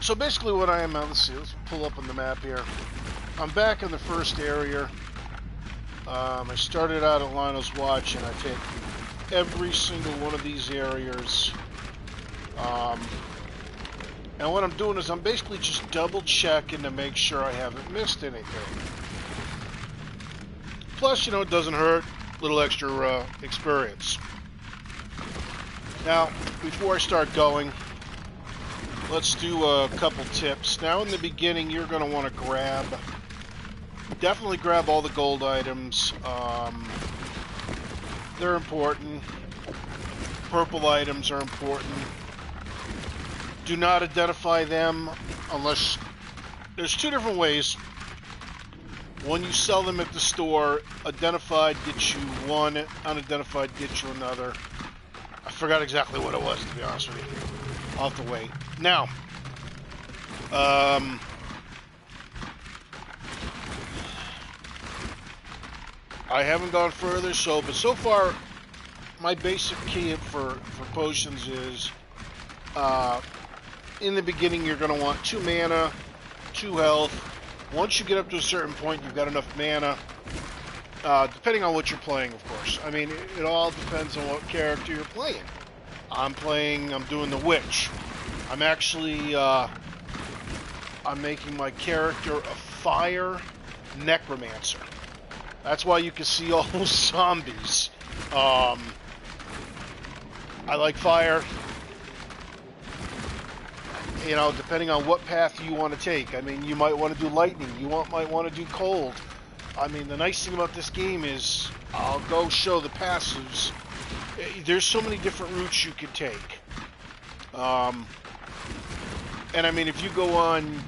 So basically what I am now, let's see, let's pull up on the map here. I'm back in the first area. I started out at Lionel's Watch, and I've hit every single one of these areas. And what I'm doing is I'm basically just double checking to make sure I haven't missed anything. Plus, you know, it doesn't hurt, a little extra experience. Now, before I start going, let's do a couple tips. Now, in the beginning, you're going to want to definitely grab all the gold items. They're important. Purple items are important. Do not identify them unless... There's two different ways. One, you sell them at the store. Identified gets you one, unidentified gets you another. I forgot exactly what it was, to be honest with you. I'll have to wait. Now, I haven't gone further, but so far, my basic key for potions is, in the beginning, you're going to want 2 mana, 2 health. Once you get up to a certain point, you've got enough mana, depending on what you're playing, of course. I mean, it all depends on what character you're playing. I'm doing the Witch. I'm actually, I'm making my character a fire necromancer. That's why you can see all those zombies. I like fire. You know, depending on what path you want to take. I mean, you might want to do lightning. You might want to do cold. I mean, the nice thing about this game is, I'll go show the passives. There's so many different routes you could take. And I mean, if you go on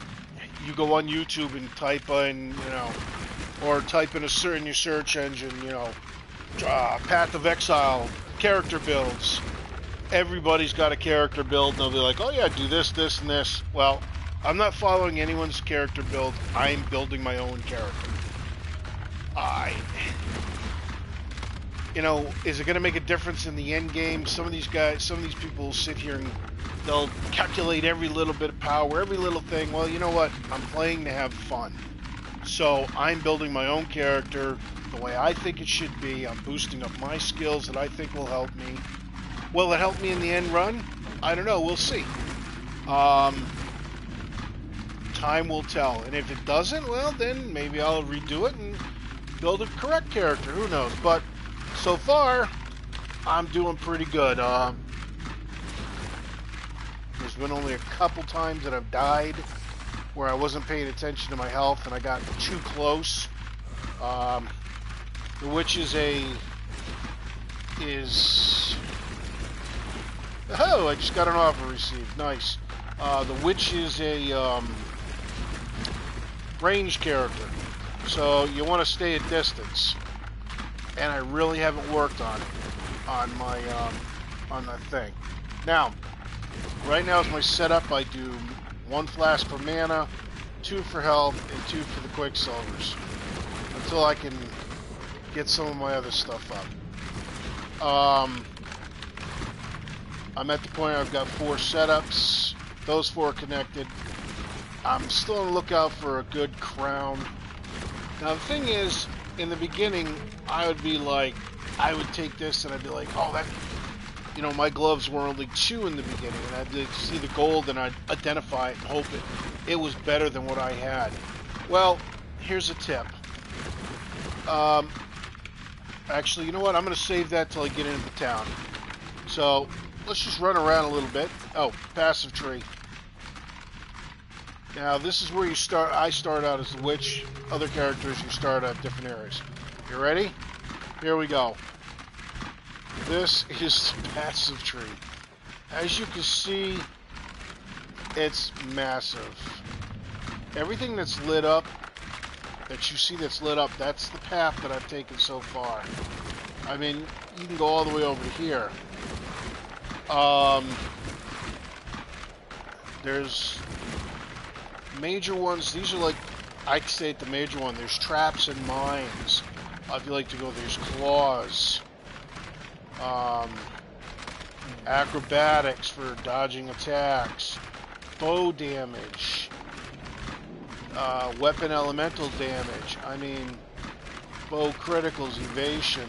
YouTube and type in, you know, or type in in your search engine, you know, Path of Exile, character builds. Everybody's got a character build, and they'll be like, oh yeah, do this, this, and this. Well, I'm not following anyone's character build. I'm building my own character. You know, is it going to make a difference in the end game? Some of these people sit here and they'll calculate every little bit of power, every little thing. Well, you know what? I'm playing to have fun. So I'm building my own character the way I think it should be. I'm boosting up my skills that I think will help me. Will it help me in the end run? I don't know. We'll see. Time will tell. And if it doesn't, well, then maybe I'll redo it and build a correct character. Who knows? But so far, I'm doing pretty good. There's been only a couple times that I've died where I wasn't paying attention to my health and I got too close. The Witch is oh, I just got an offer received. Nice. The Witch is a range character, so you want to stay at distance. And I really haven't worked on it on my on that thing. Now, right now is my setup. I do 1 flask for mana, 2 for health, and 2 for the quicksilvers until I can get some of my other stuff up. I'm at the point I've got 4 setups. Those 4 are connected. I'm still on the lookout for a good crown. Now the thing is, in the beginning, I would take this and I'd be like, oh, that, you know, my gloves were only 2 in the beginning, and I'd see the gold and I'd identify it and hope it was better than what I had. Well, here's a tip. Actually, you know what? I'm going to save that till I get into town. So, let's just run around a little bit. Oh, passive tree. Now, this is where you start. I start out as the Witch. Other characters, you start at different areas. You ready? Here we go. This is the passive tree. As you can see, it's massive. Everything that's lit up, that you see that's lit up, that's the path that I've taken so far. I mean, you can go all the way over to here. There's major ones. These are like, I say the major one. There's traps and mines. If you like to go, there's claws. Acrobatics for dodging attacks. bow damage, weapon elemental damage. I mean, bow criticals, evasion.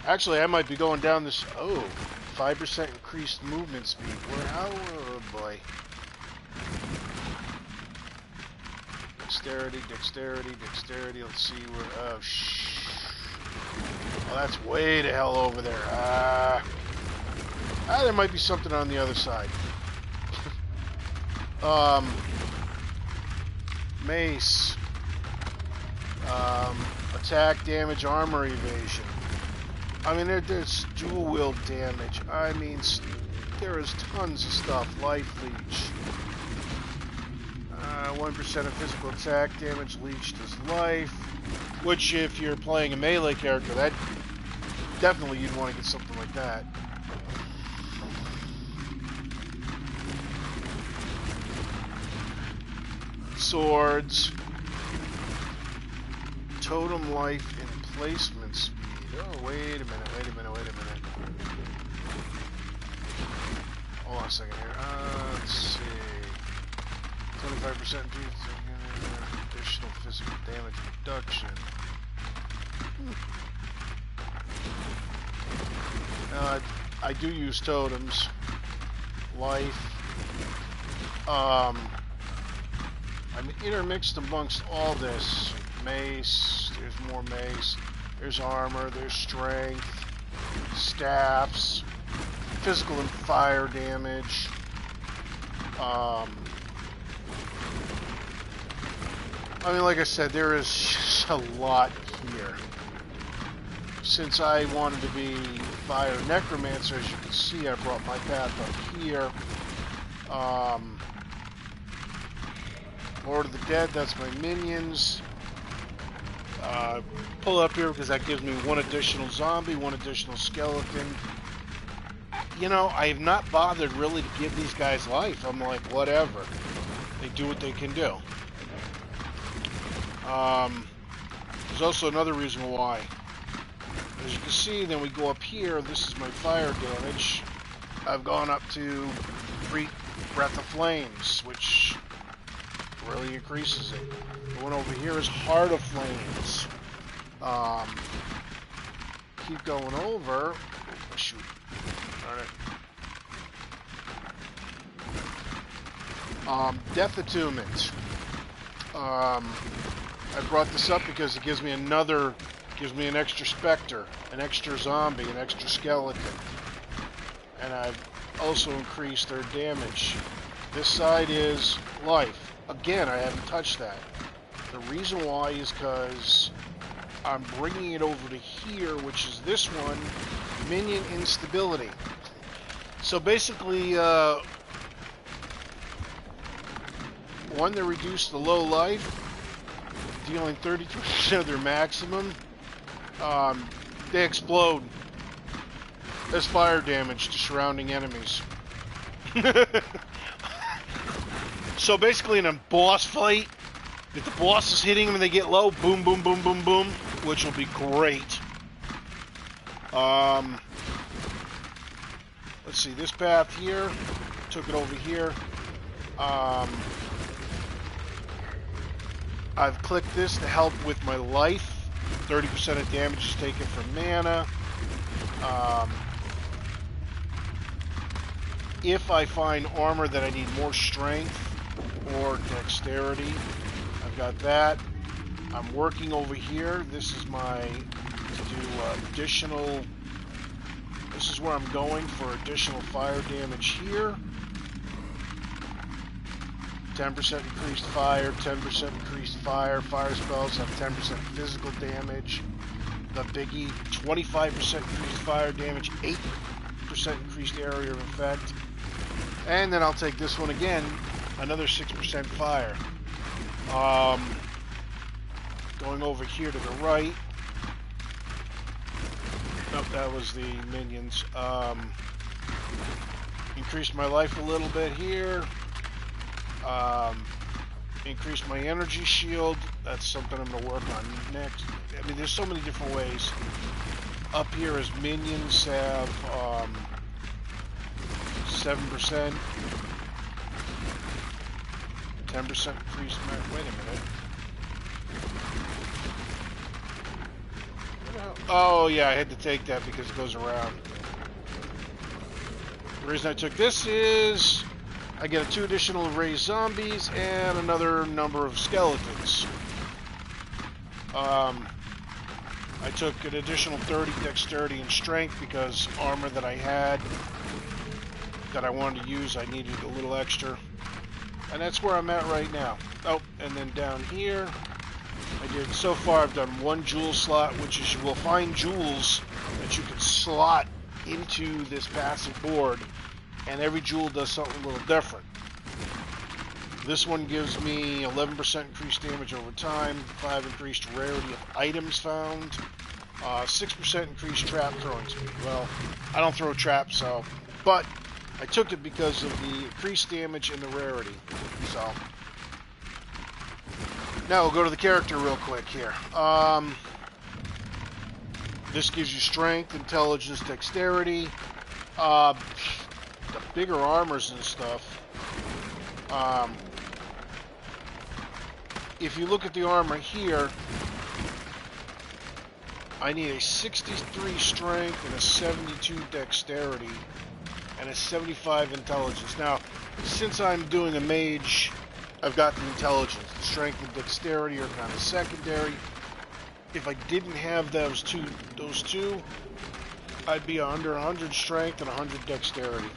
Actually, I might be going down this. Oh, 5% increased movement speed. Where? Oh boy. Dexterity, dexterity, dexterity. Let's see where. Oh, oh, that's way the hell over there. There might be something on the other side. Mace. Attack, damage, armor, evasion. I mean, there's dual wield damage. I mean, there is tons of stuff. Life leech. 1% of physical attack damage leached is life. Which, if you're playing a melee character, that definitely you'd want to get something like that. Swords. Totem life and placement speed. Oh, wait a minute. Hold on a second here. Let's see. 25% additional physical damage reduction. I do use totems. Life. I'm intermixed amongst all this. Mace. There's more mace. There's armor. There's strength. Staffs. Physical and fire damage. I mean, like I said, there is just a lot here. Since I wanted to be Fire Necromancer, as you can see, I brought my path up here. Lord of the Dead, that's my minions. Pull up here because that gives me one additional zombie, one additional skeleton. You know, I have not bothered really to give these guys life. I'm like, whatever. They do what they can do. There's also another reason why. As you can see, then we go up here. This is my fire damage. I've gone up to 3 Breath of Flames, which really increases it. The one over here is Heart of Flames. Keep going over. Oh, shoot. Alright. Death Attunement. I brought this up because it gives me an extra specter, an extra zombie, an extra skeleton. And I've also increased their damage. This side is life. Again, I haven't touched that. The reason why is because I'm bringing it over to here, which is this one, minion instability. So basically, one, they reduce the low life, dealing 32% of their maximum. They explode as fire damage to surrounding enemies. So basically in a boss fight, if the boss is hitting them and they get low, boom, boom, boom, boom, boom, which will be great. Let's see, this path here, took it over here. I've clicked this to help with my life. 30% of damage is taken from mana. If I find armor that I need more strength or dexterity, I've got that. I'm working over here. This is my to do additional. This is where I'm going for additional fire damage here. 10% increased fire, 10% increased fire. Fire spells have 10% physical damage. The biggie, 25% increased fire damage, 8% increased area of effect. And then I'll take this one again, another 6% fire. Going over here to the right. Nope, that was the minions. Increased my life a little bit here. Increase my energy shield. That's something I'm going to work on next. I mean, there's so many different ways. Up here as minions have 7%, 10% increased. Wait a minute. Oh yeah, I had to take that because it goes around. The reason I took this is I get 2 additional raised zombies and another number of skeletons. I took an additional 30 dexterity and strength because armor that I had that I wanted to use, I needed a little extra. And that's where I'm at right now. Oh, and then down here, I did, so far I've done 1 jewel slot, which is you will find jewels that you can slot into this passive board, and every jewel does something a little different. This one gives me 11% increased damage over time, 5 increased rarity of items found, 6% increased trap throwing speed. Well, I don't throw traps, so, but I took it because of the increased damage and the rarity. So now we'll go to the character real quick here. This gives you strength, intelligence, dexterity, the bigger armors and stuff. If you look at the armor here, I need a 63 strength and a 72 dexterity and a 75 intelligence. Now, since I'm doing a mage, I've got the intelligence. The strength and dexterity are kind of secondary. If I didn't have those two, I'd be under 100 strength and 100 dexterity.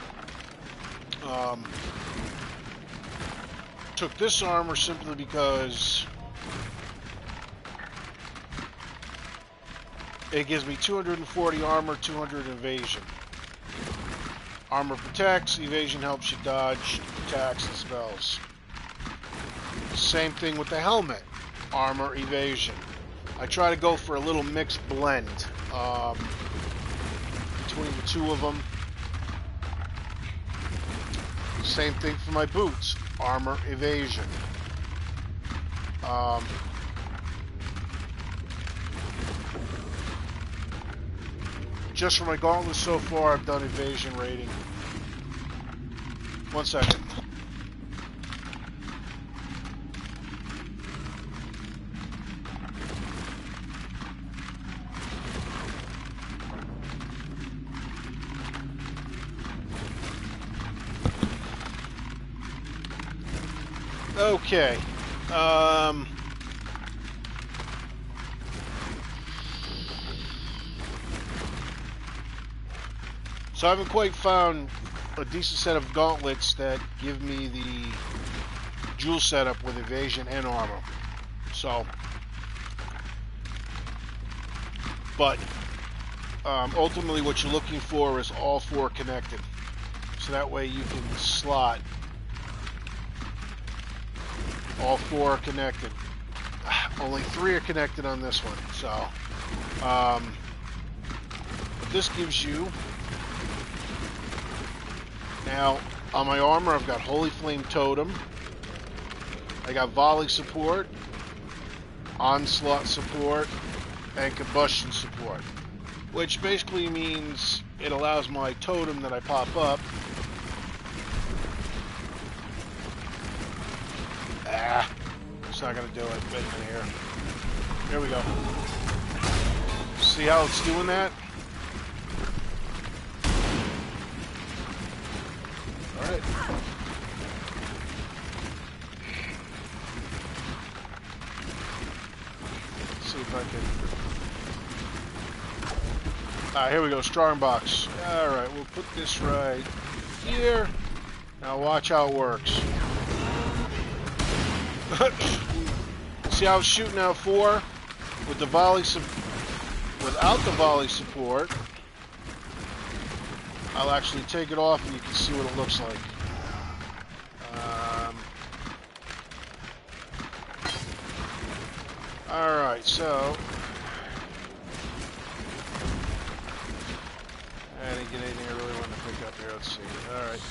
Took this armor simply because it gives me 240 armor, 200 evasion. Armor protects, evasion helps you dodge attacks and spells. Same thing with the helmet. Armor, evasion. I try to go for a little mixed blend between the two of them. Same thing for my boots. Armor, evasion. Just for my gauntlets so far, I've done evasion rating. 1 second. Okay. So I haven't quite found a decent set of gauntlets that give me the jewel setup with evasion and armor. So, but ultimately what you're looking for is all 4 connected. So that way you can slot all 4 are connected. Only 3 are connected on this one. So, but this gives you. Now, on my armor, I've got Holy Flame Totem. I got Volley support, Onslaught support, and Combustion support. Which basically means it allows my totem that I pop up. It's not going to do it. Wait a minute here. Here we go. See how it's doing that? Alright. Let's see if I can. Alright, here we go. Strongbox. Alright, we'll put this right here. Now watch how it works. See how it's shooting out 4 with the volley without the volley support. I'll actually take it off and you can see what it looks like. Alright, so I didn't get anything I really wanted to pick up here. Let's see. Alright.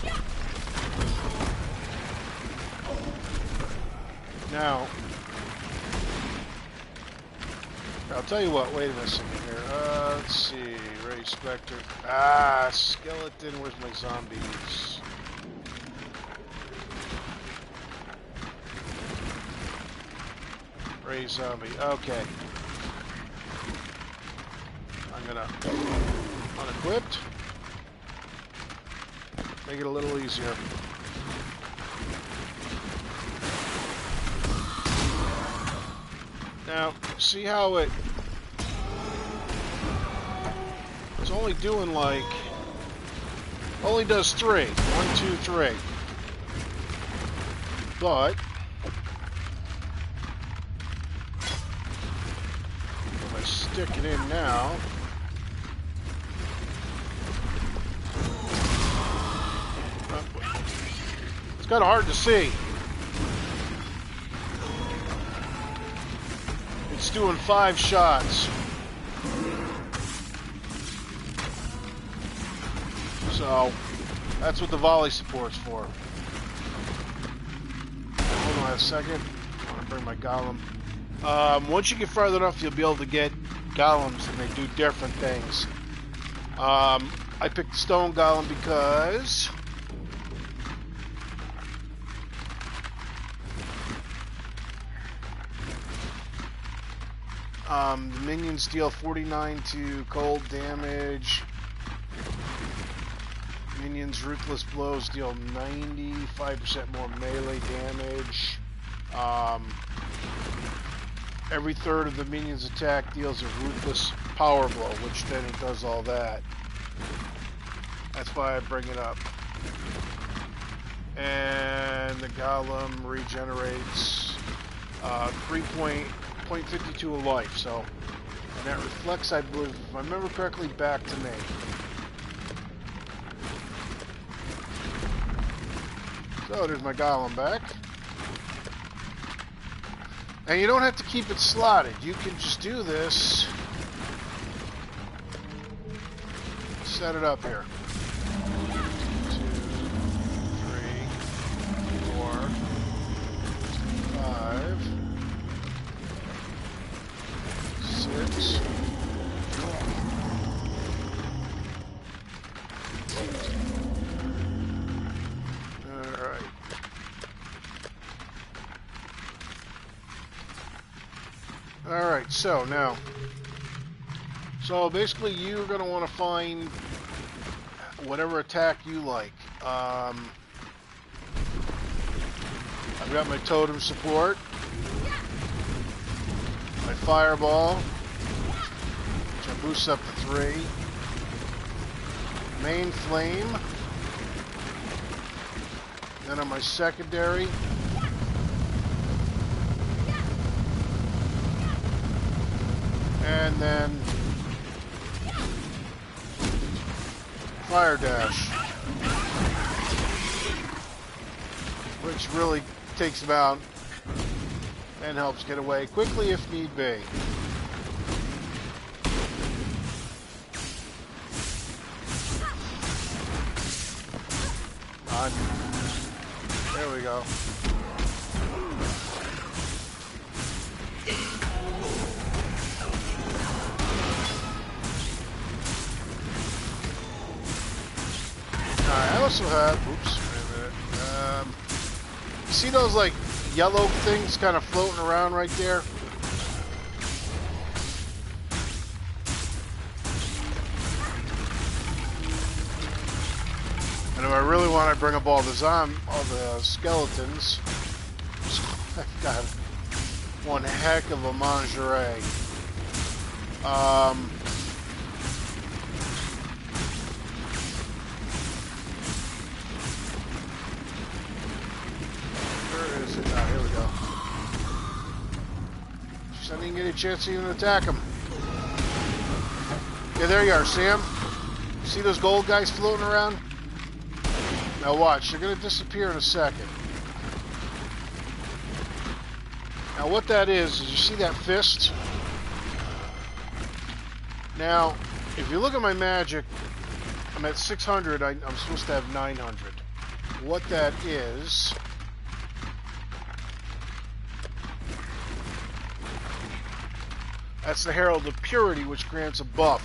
Now, I'll tell you what, wait a second here. Let's see. Ray Spectre. Skeleton. Where's my zombies? Ray Zombie. Okay. I'm gonna unequipped. Make it a little easier. Now, see how it's only doing like, only does 3. 1, 2, 3. But, if I stick it in now, it's kind of hard to see. It's doing 5 shots. So, that's what the volley support's for. Hold on a second. I want to bring my golem. Once you get farther enough, you'll be able to get golems, and they do different things. I picked the stone golem because the minions deal 49 to cold damage. Minions' ruthless blows deal 95% more melee damage. Every third of the minion's attack deals a ruthless power blow, which then it does all that. That's why I bring it up. And the golem regenerates 3.52 of life, so, and that reflects, I believe, if I remember correctly, back to me. So there's my golem back. And you don't have to keep it slotted. You can just do this. Set it up here. 2, 3, 4, 5, 6. Alright. Alright, so now. So basically you're going to want to find whatever attack you like. I've got my totem support. My fireball, which I boost up to 3. Main flame. Then on my secondary, and then fire dash, which really takes them out and helps get away quickly if need be. There we go. Alright, I also have, oops, wait a minute. You see those like yellow things kind of floating around right there? And if I really want to bring up all the skeletons, I've got one heck of a menagerie. Where is it? Ah, here we go. Just I didn't get a chance to even attack them. Yeah, there you are, Sam. See those gold guys floating around? Now watch, they're going to disappear in a second. Now what that is you see that fist? Now, if you look at my magic, I'm at 600, I'm supposed to have 900. What that is... That's the Herald of Purity, which grants a buff.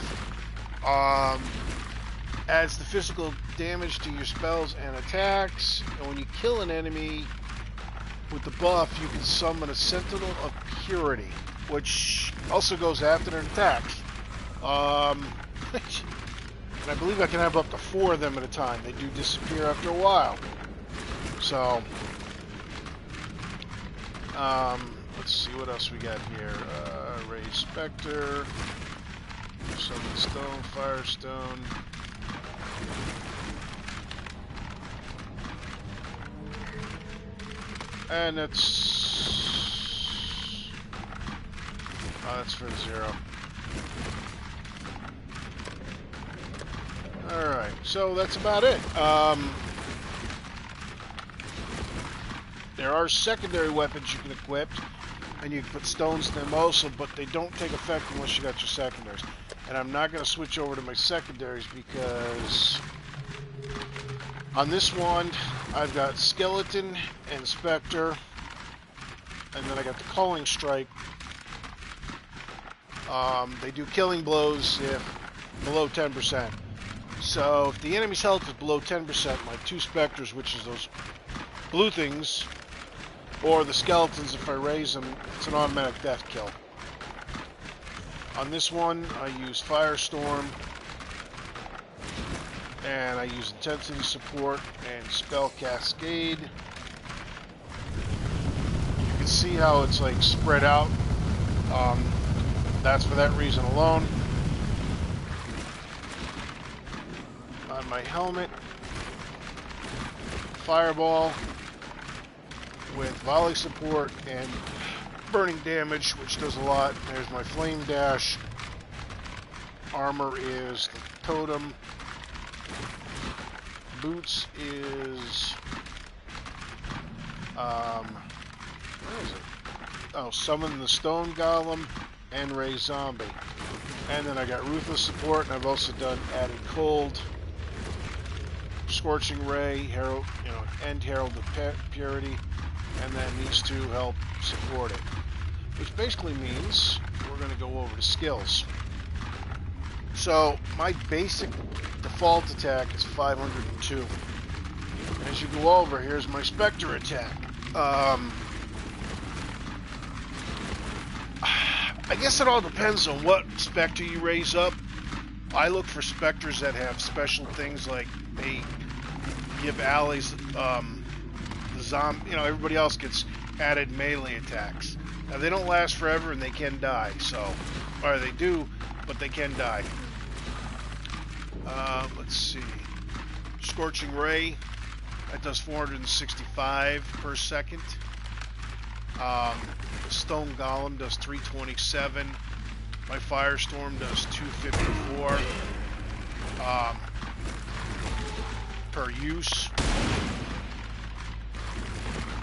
Adds the physical damage to your spells and attacks. And when you kill an enemy with the buff, you can summon a Sentinel of Purity, which also goes after their attacks. And I believe I can have up to 4 of them at a time. They do disappear after a while. So, let's see what else we got here. Raise Spectre, Summon Stone, Firestone. And that's for 0. Alright, so that's about it. There are secondary weapons you can equip, and you can put stones in them also, but they don't take effect unless you got your secondaries. And I'm not going to switch over to my secondaries because on this one, I've got Skeleton and Spectre, and then I got the Calling Strike. They do killing blows if below 10%. So if the enemy's health is below 10%, my 2 Spectres, which is those blue things, or the Skeletons, if I raise them, it's an automatic death kill. On this one, I use Firestorm, and I use Intensity Support and Spell Cascade. You can see how it's like spread out. That's for that reason alone. On my helmet, Fireball with volley support and burning damage, which does a lot. There's my Flame Dash. Armor is the Totem. Boots is where is it? Oh, Summon the Stone Golem and Raise Zombie. And then I got Ruthless support, and I've also done added Cold, Scorching Ray, Herald, and Herald of Purity, and then these 2 help support it. Which basically means we're going to go over to skills. So my basic default attack is 502. As you go over, here's my Spectre attack. I guess it all depends on what Spectre you raise up. I look for Spectres that have special things, like they give allies, the zombie, everybody else gets added melee attacks. Now they don't last forever and they can die, or they do, but they can die. Let's see. Scorching Ray, that does 465 per second. The Stone Golem does 327. My Firestorm does 254 per use.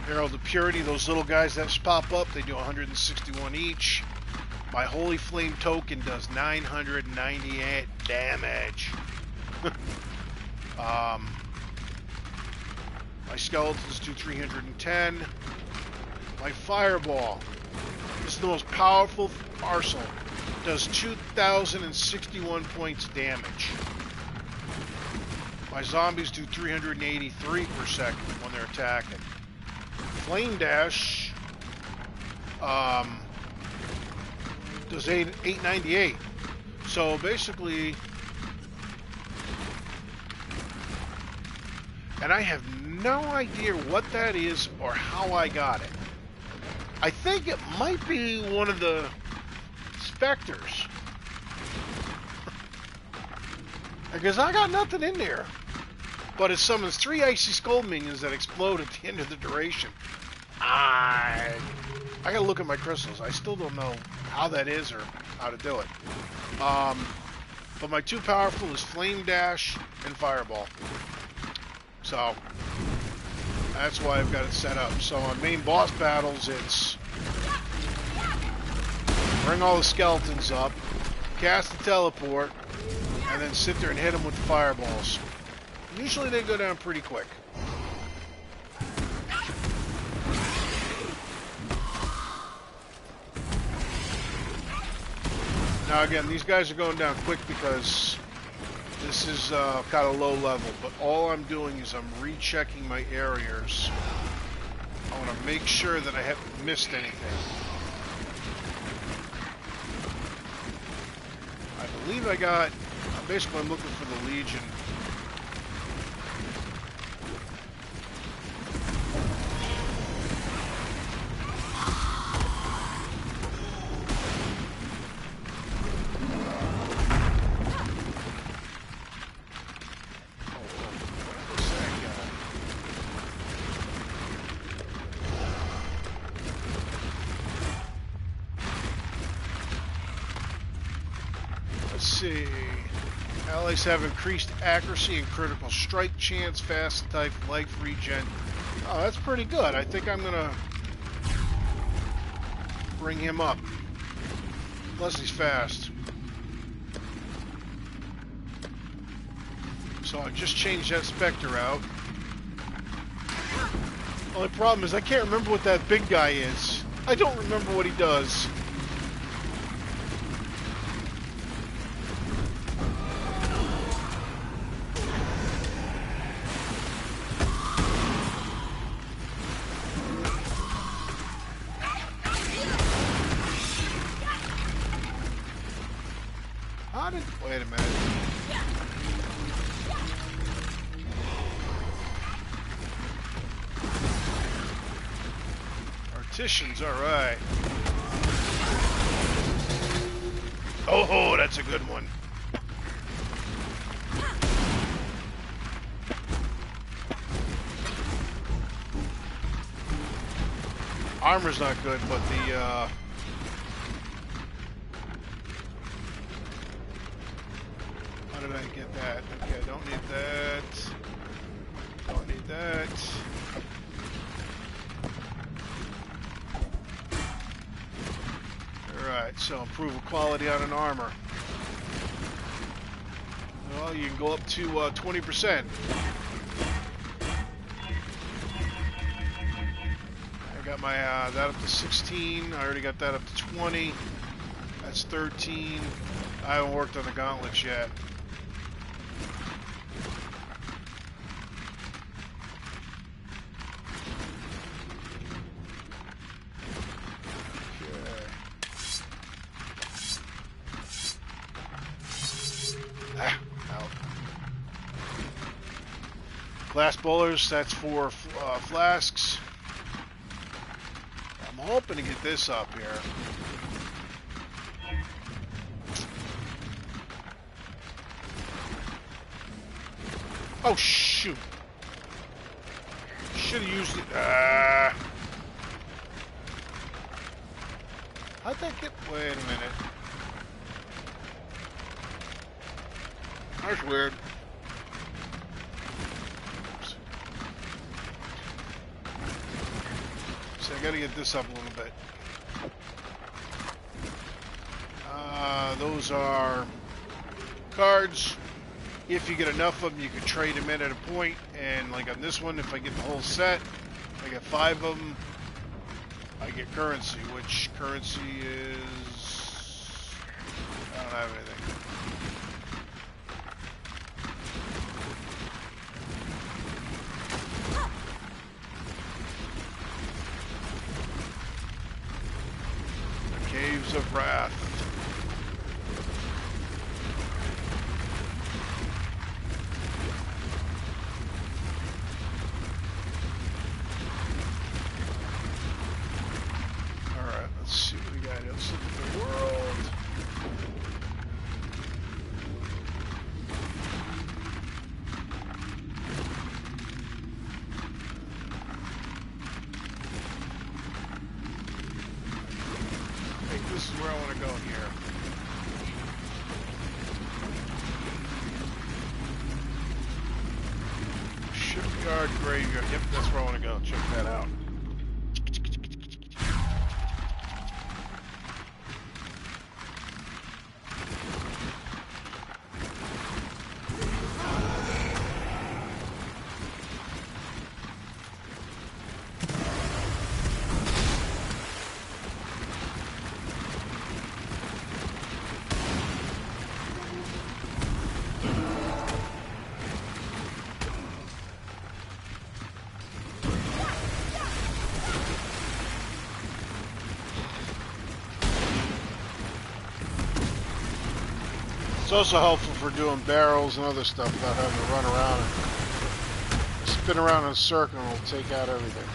Herald of Purity, those little guys that pop up, they do 161 each. My Holy Flame token does 998 damage. My Skeletons do 310. My Fireball, this is the most powerful arsenal, does 2,061 points damage. My Zombies do 383 per second when they're attacking. Flame Dash does 898. So basically, and I have no idea what that is or how I got it. I think it might be one of the Spectres. Because I got nothing in there. But it summons 3 Icy Skull minions that explode at the end of the duration. I gotta look at my crystals. I still don't know how that is or how to do it. But my 2 powerful is Flame Dash and Fireball. So that's why I've got it set up. So on main boss battles, it's bring all the skeletons up, cast the teleport, and then sit there and hit them with the fireballs. Usually they go down pretty quick. Now again, these guys are going down quick because this is kind of low level, but all I'm doing is I'm rechecking my areas. I want to make sure that I haven't missed anything. I believe I got, basically I'm looking for the Legion. Allies have increased accuracy and critical strike chance, fast type, life regen. Oh, that's pretty good. I think I'm gonna bring him up. Plus he's fast. So I just changed that Spectre out. Only problem is I can't remember what that big guy is. I don't remember what he does. Wait a minute. Artisans, all right. Oh, that's a good one. Armor's not good, but the how did I get that? Okay, I don't need that. Don't need that. Alright, so improve quality on an armor. Well, you can go up to 20%. I got my that up to 16. I already got that up to 20. That's 13. I haven't worked on the gauntlets yet. Glass bowlers, that's for flasks. I'm hoping to get this up here. Oh, shoot. Should have used it. How'd that get? Wait a minute. That's weird. So I gotta get this up a little bit. Those are cards. If you get enough of them, you can trade them in at a point. And like on this one, if I get the whole set, I get 5 of them, I get currency, which currency is... I don't have anything. The Caves of Wrath. Graveyard. Yep, that's where I want to go. Check that out. It's also helpful for doing barrels and other stuff without having to run around and spin around in a circle and it'll take out everything.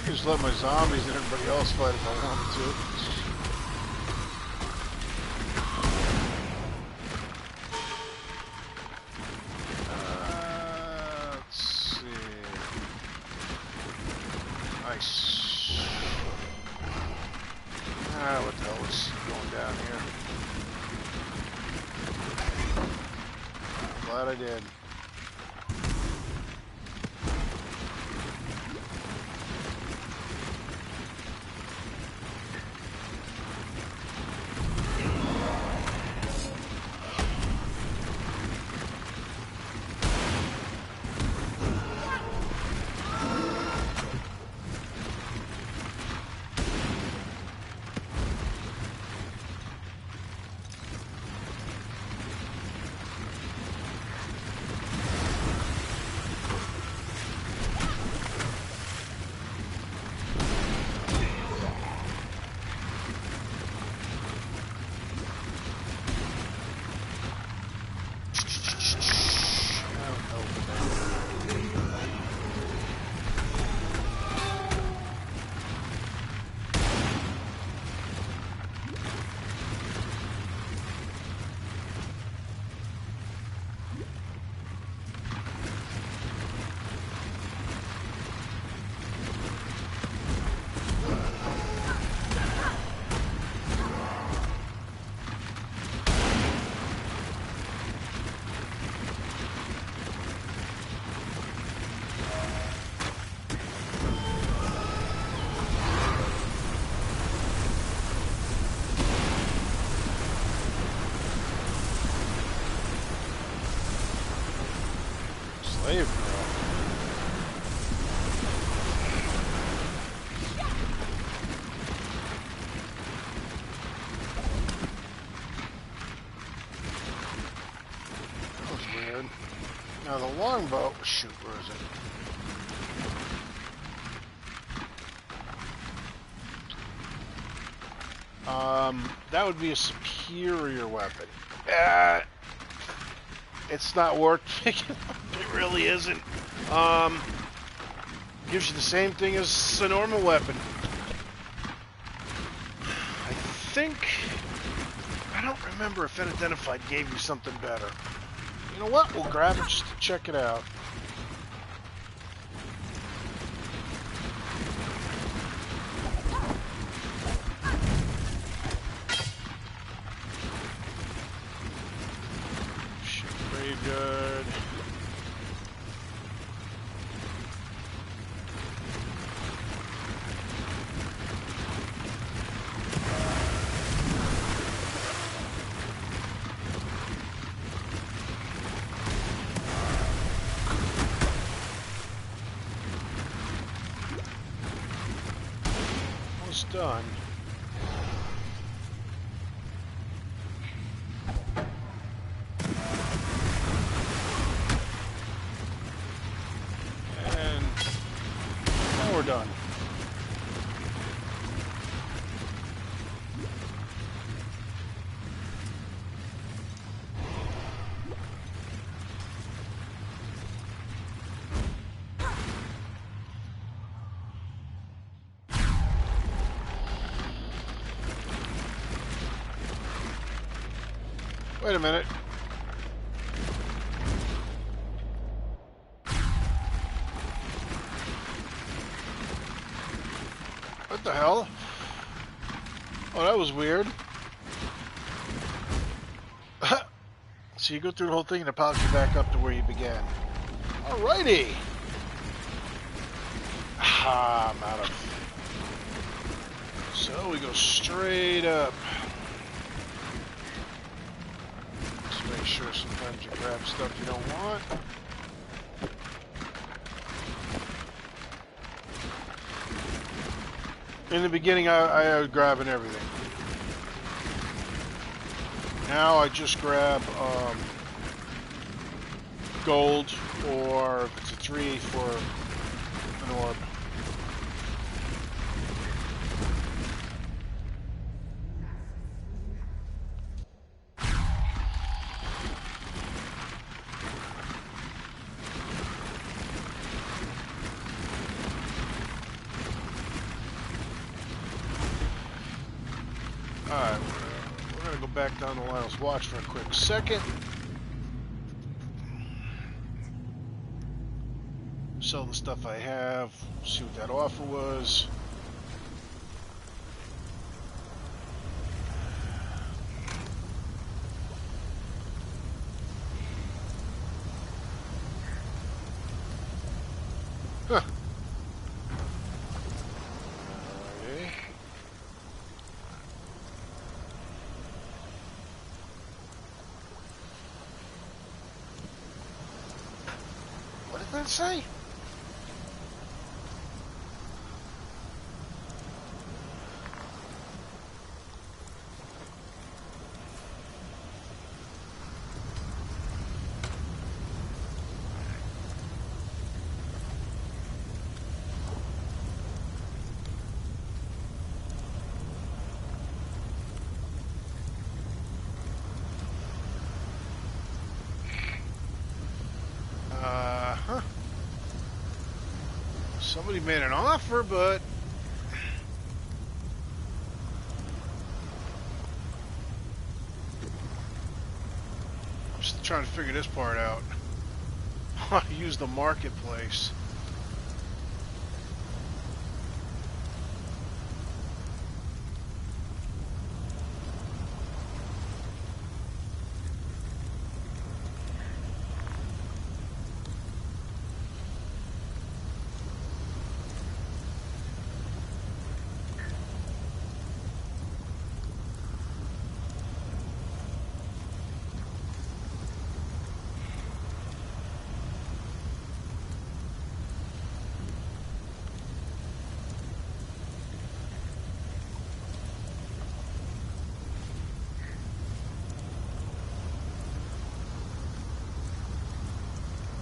Just let my zombies and everybody else fight if I wanted to. Let's see. Nice. What the hell is going down here? I'm glad I did. Slave girl. That was weird. Now the longbow. Shoot, where is it? That would be a superior weapon. It's not worth picking up. It really isn't. Gives you the same thing as a normal weapon. I don't remember if Unidentified gave you something better. You know what? We'll grab it just to check it out. Graveyard. Almost done. We're done. Wait a minute. What the hell? Oh, that was weird. So you go through the whole thing and it pops you back up to where you began. Alrighty. Ah, I'm out of... So we go straight up. Just make sure sometimes you grab stuff you don't want. In the beginning, I was grabbing everything. Now I just grab gold, or if it's a 3 for an orb. Alright, we're going to go back down to Lionel's Watch for a quick second. Sell the stuff I have, see what that offer was. Huh. Okay. What did that say? Somebody made an offer, but I'm still trying to figure this part out. I use the marketplace.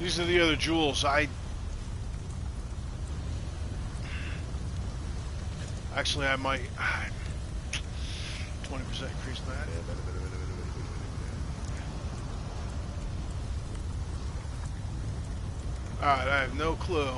These are the other jewels. Actually, I might 20% increase that. Alright, I have no clue.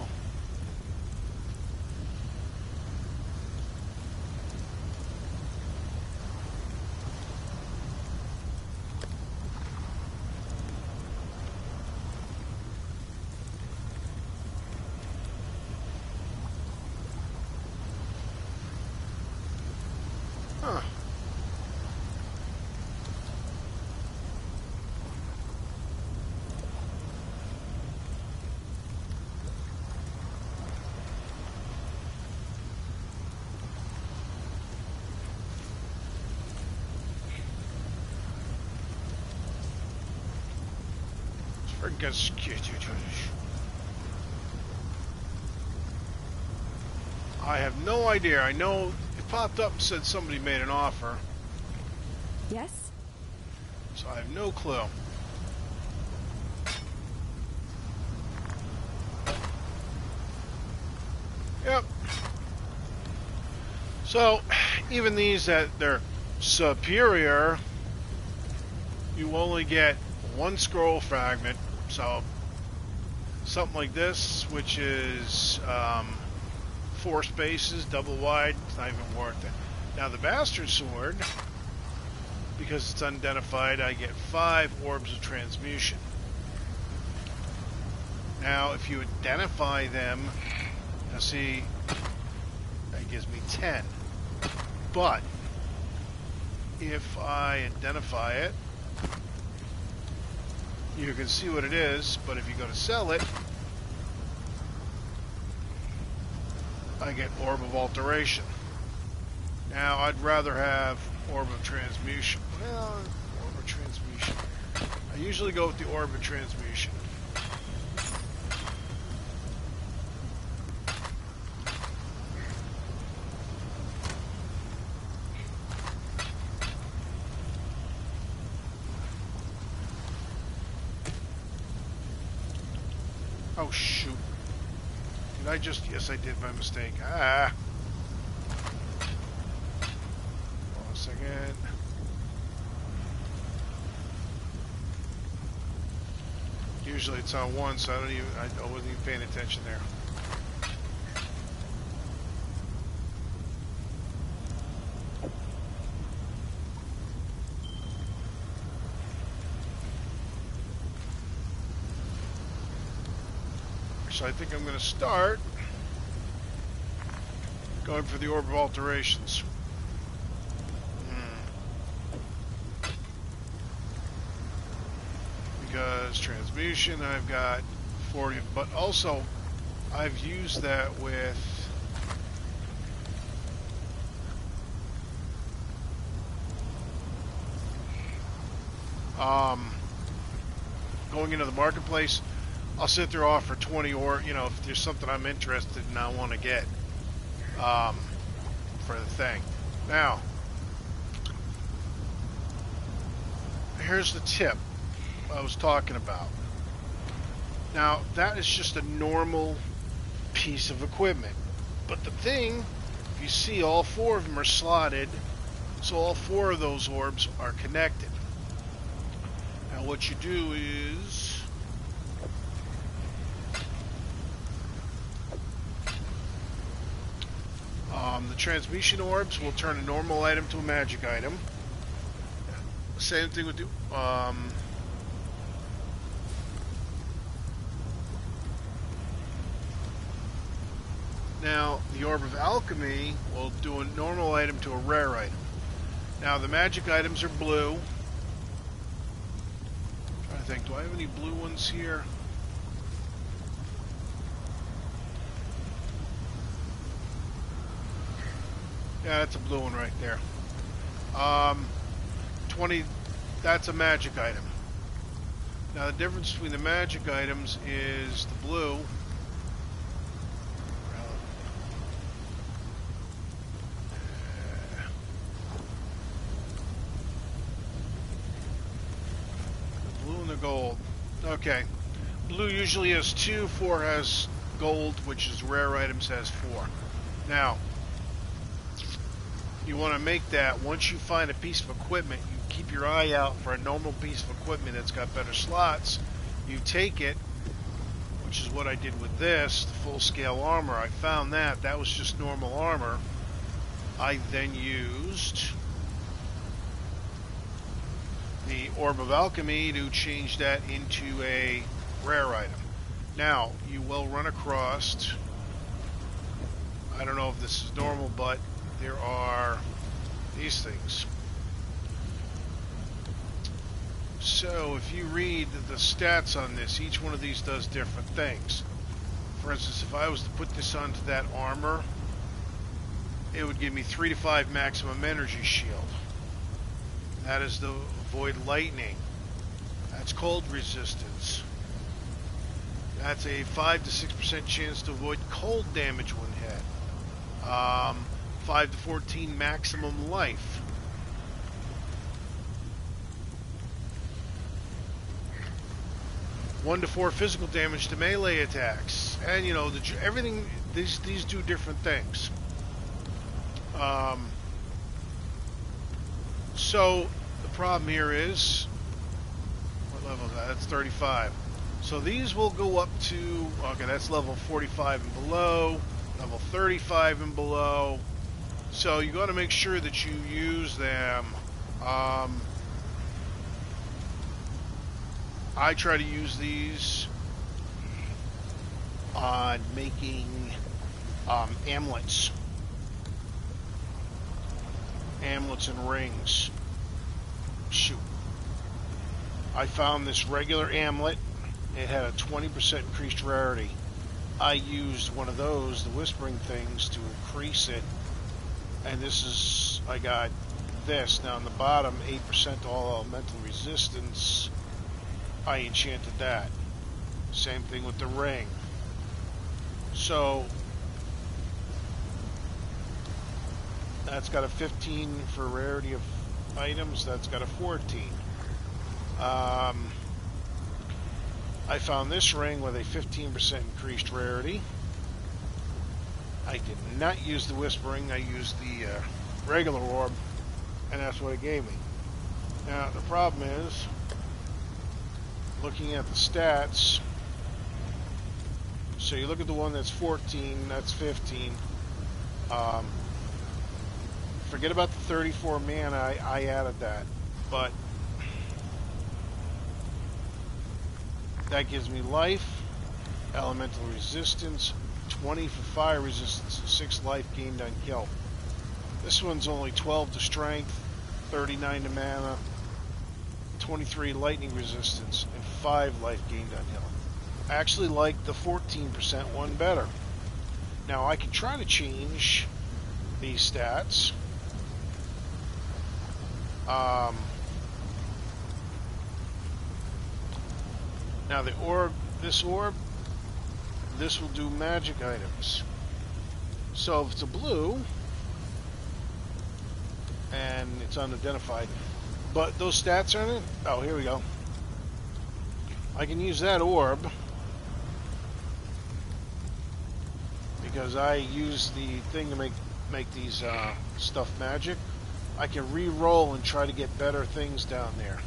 Huh. I have no idea. I know it popped up and said somebody made an offer. Yes? So I have no clue. Yep. So, even these that they're superior, you only get one scroll fragment. So, something like this, which is 4 spaces, double wide, it's not even worth it. Now the Bastard Sword, because it's unidentified, I get 5 orbs of transmutation. Now, if you identify them, now see, that gives me 10. But if I identify it, you can see what it is, but if you go to sell it, I get Orb of Alteration. Now, I'd rather have Orb of Transmutation. Well, Orb of Transmutation. I usually go with the Orb of Transmutation. Oh, shoot. Did I just... Yes, I did by mistake. Ah. Hold on a second. Usually it's on 1, so I wasn't even paying attention there. So I think I'm going to start going for the Orb of Alterations. Because transmutation, I've got 40, but also I've used that with going into the marketplace. I'll sit there off for 20, or if there's something I'm interested in, I want to get for the thing. Now, here's the tip I was talking about. Now, that is just a normal piece of equipment. But the thing, if you see, all 4 of them are slotted, so all 4 of those orbs are connected. Now, what you do is... the transmutation orbs will turn a normal item to a magic item. Same thing with the... now, the Orb of Alchemy will do a normal item to a rare item. Now, the magic items are blue. I'm trying to think, do I have any blue ones here? Yeah, that's a blue one right there. 20, that's a magic item. Now the difference between the magic items is the blue. The blue and the gold. Okay. Blue usually has 2, 4 has gold, which is rare items has 4. Now, you want to make that, once you find a piece of equipment, you keep your eye out for a normal piece of equipment that's got better slots. You take it, which is what I did with this, the full-scale armor. I found that was just normal armor. I then used the Orb of Alchemy to change that into a rare item. Now, you will run across, I don't know if this is normal, but there are these things. So if you read the stats on this, each one of these does different things. For instance, if I was to put this onto that armor, it would give me 3 to 5 maximum energy shield. That is to avoid lightning. That's cold resistance. That's a 5 to 6% chance to avoid cold damage when hit. 5 to 14 maximum life. One to 4 physical damage to melee attacks, and everything. These do different things. So the problem here is, what level is that? That's 35. So these will go up to, okay, that's level 45 and below, level 35 and below. So you got to make sure that you use them I try to use these on making amulets. Amulets and rings. Shoot. I found this regular amulet. It had a 20% increased rarity. I used one of those, the whispering things, to increase it. And this is, I got this. Now on the bottom, 8% all elemental resistance. I enchanted that. Same thing with the ring. So that's got a 15 for rarity of items. That's got a 14. I found this ring with a 15% increased rarity. I did not use the whispering. I used the regular orb, and that's what it gave me. Now the problem is, looking at the stats. So you look at the one that's 14, that's 15. Forget about the 34 mana, I added that. But that gives me life, elemental resistance, 20 for fire resistance, and 6 life gained on kill. This one's only 12 to strength, 39 to mana, 23 lightning resistance, and 5 life gained on kill. I actually like the 14% one better. Now I can try to change these stats. Now the orb, this will do magic items. So if it's a blue, and it's unidentified, but those stats are in it. Oh, here we go. I can use that orb because I use the thing to make these stuff magic. I can re-roll and try to get better things down there.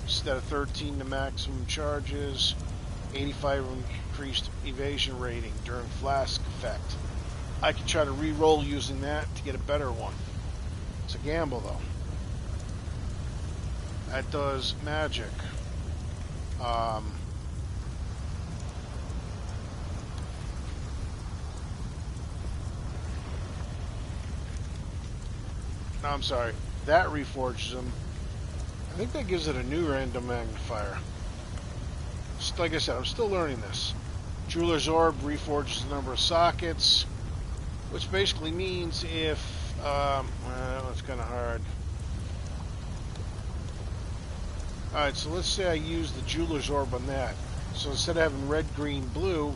Instead of 13 to maximum charges, 85 increased evasion rating during flask effect. I can try to re-roll using that to get a better one. It's a gamble though. That does magic. No, I'm sorry. That reforges them. I think that gives it a new random magnifier. Just like I said, I'm still learning this. Jeweler's Orb reforges the number of sockets, which basically means if, well, it's kind of hard. Alright, so let's say I use the Jeweler's Orb on that. So instead of having red, green, blue,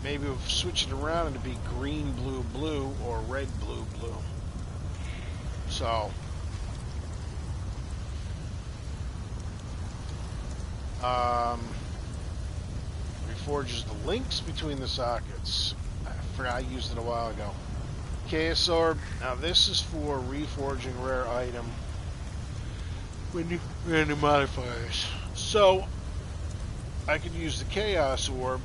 maybe we'll switch it around and it'll be green, blue, blue, or red, blue, blue. So, reforges the links between the sockets. I forgot I used it a while ago. Chaos Orb. Now this is for reforging rare item with new random modifiers. So I could use the Chaos Orb,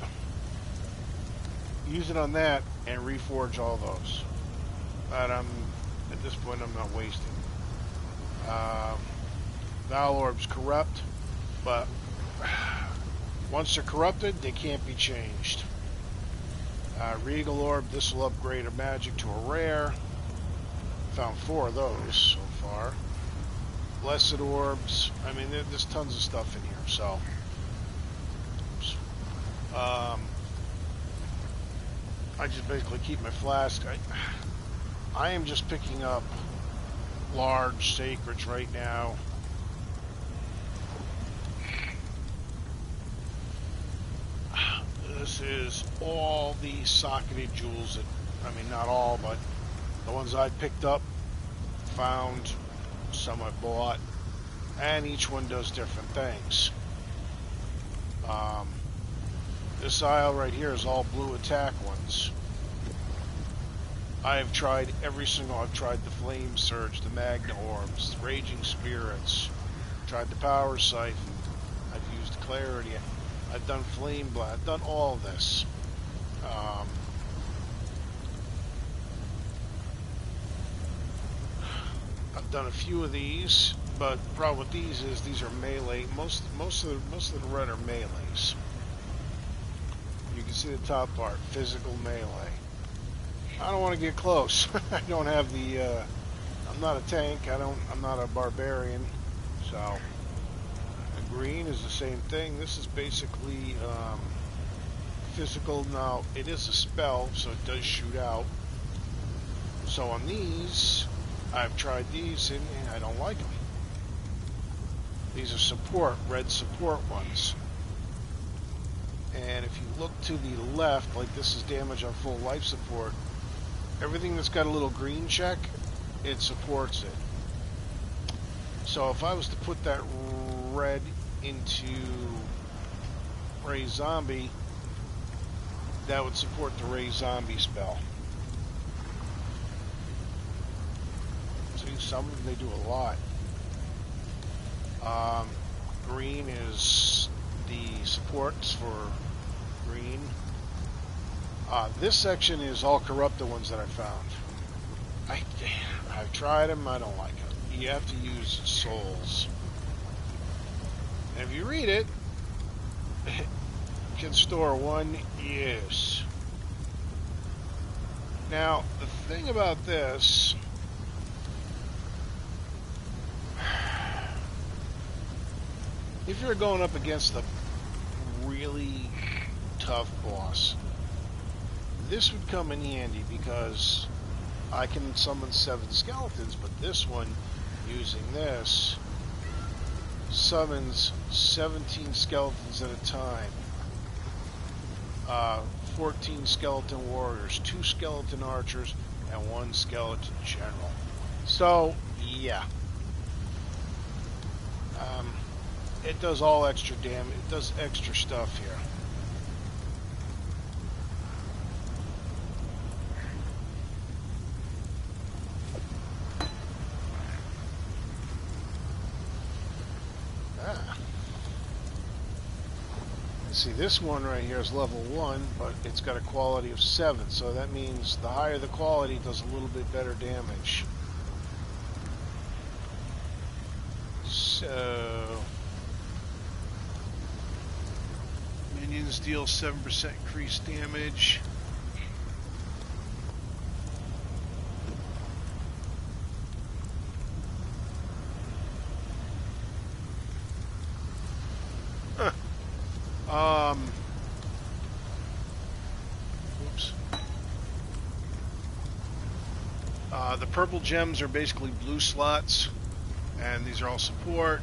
use it on that, and reforge all those. But at this point I'm not wasting. Val Orbs corrupt, but once they're corrupted, they can't be changed. Regal Orb, this will upgrade a magic to a rare. Found 4 of those so far. Blessed Orbs, I mean, there's tons of stuff in here, so. I just basically keep my flask. I am just picking up large sacreds right now. This is all the socketed jewels that, I mean, not all, but the ones I picked up, found, some I bought, and each one does different things. This aisle right here is all blue attack ones. I have tried I've tried the Flame Surge, the Magna Orbs, the Raging Spirits, tried the Power Siphon, I've used Clarity, I've done Flame Blast, I've done all this. I've done a few of these. But the problem with these is these are melee. Most of the red are melees. You can see the top part, physical melee. I don't want to get close. I don't have the. I'm not a tank. I'm not a barbarian. So, the green is the same thing. This is basically physical. Now it is a spell, so it does shoot out. So on these, I've tried these and I don't like them. These are support, red support ones. And if you look to the left, like this is damage on full life support, everything that's got a little green check, it supports it. So if I was to put that red into Ray Zombie, that would support the Ray Zombie spell. See, some of them, they do a lot. Green is the supports for green. This section is all corrupted ones that I found. I've tried them, I don't like them. You have to use souls. And if you read it, it can store 1 use. Now, the thing about this, if you're going up against a really tough boss, this would come in handy because I can summon 7 skeletons, but this one, using this, summons 17 skeletons at a time. 14 skeleton warriors, 2 skeleton archers, and 1 skeleton general. So, yeah. It does all extra damage. It does extra stuff here. See, this one right here is level 1, but it's got a quality of 7, so that means the higher the quality does a little bit better damage. So, minions deal 7% increased damage. Oops. The purple gems are basically blue slots, and these are all support.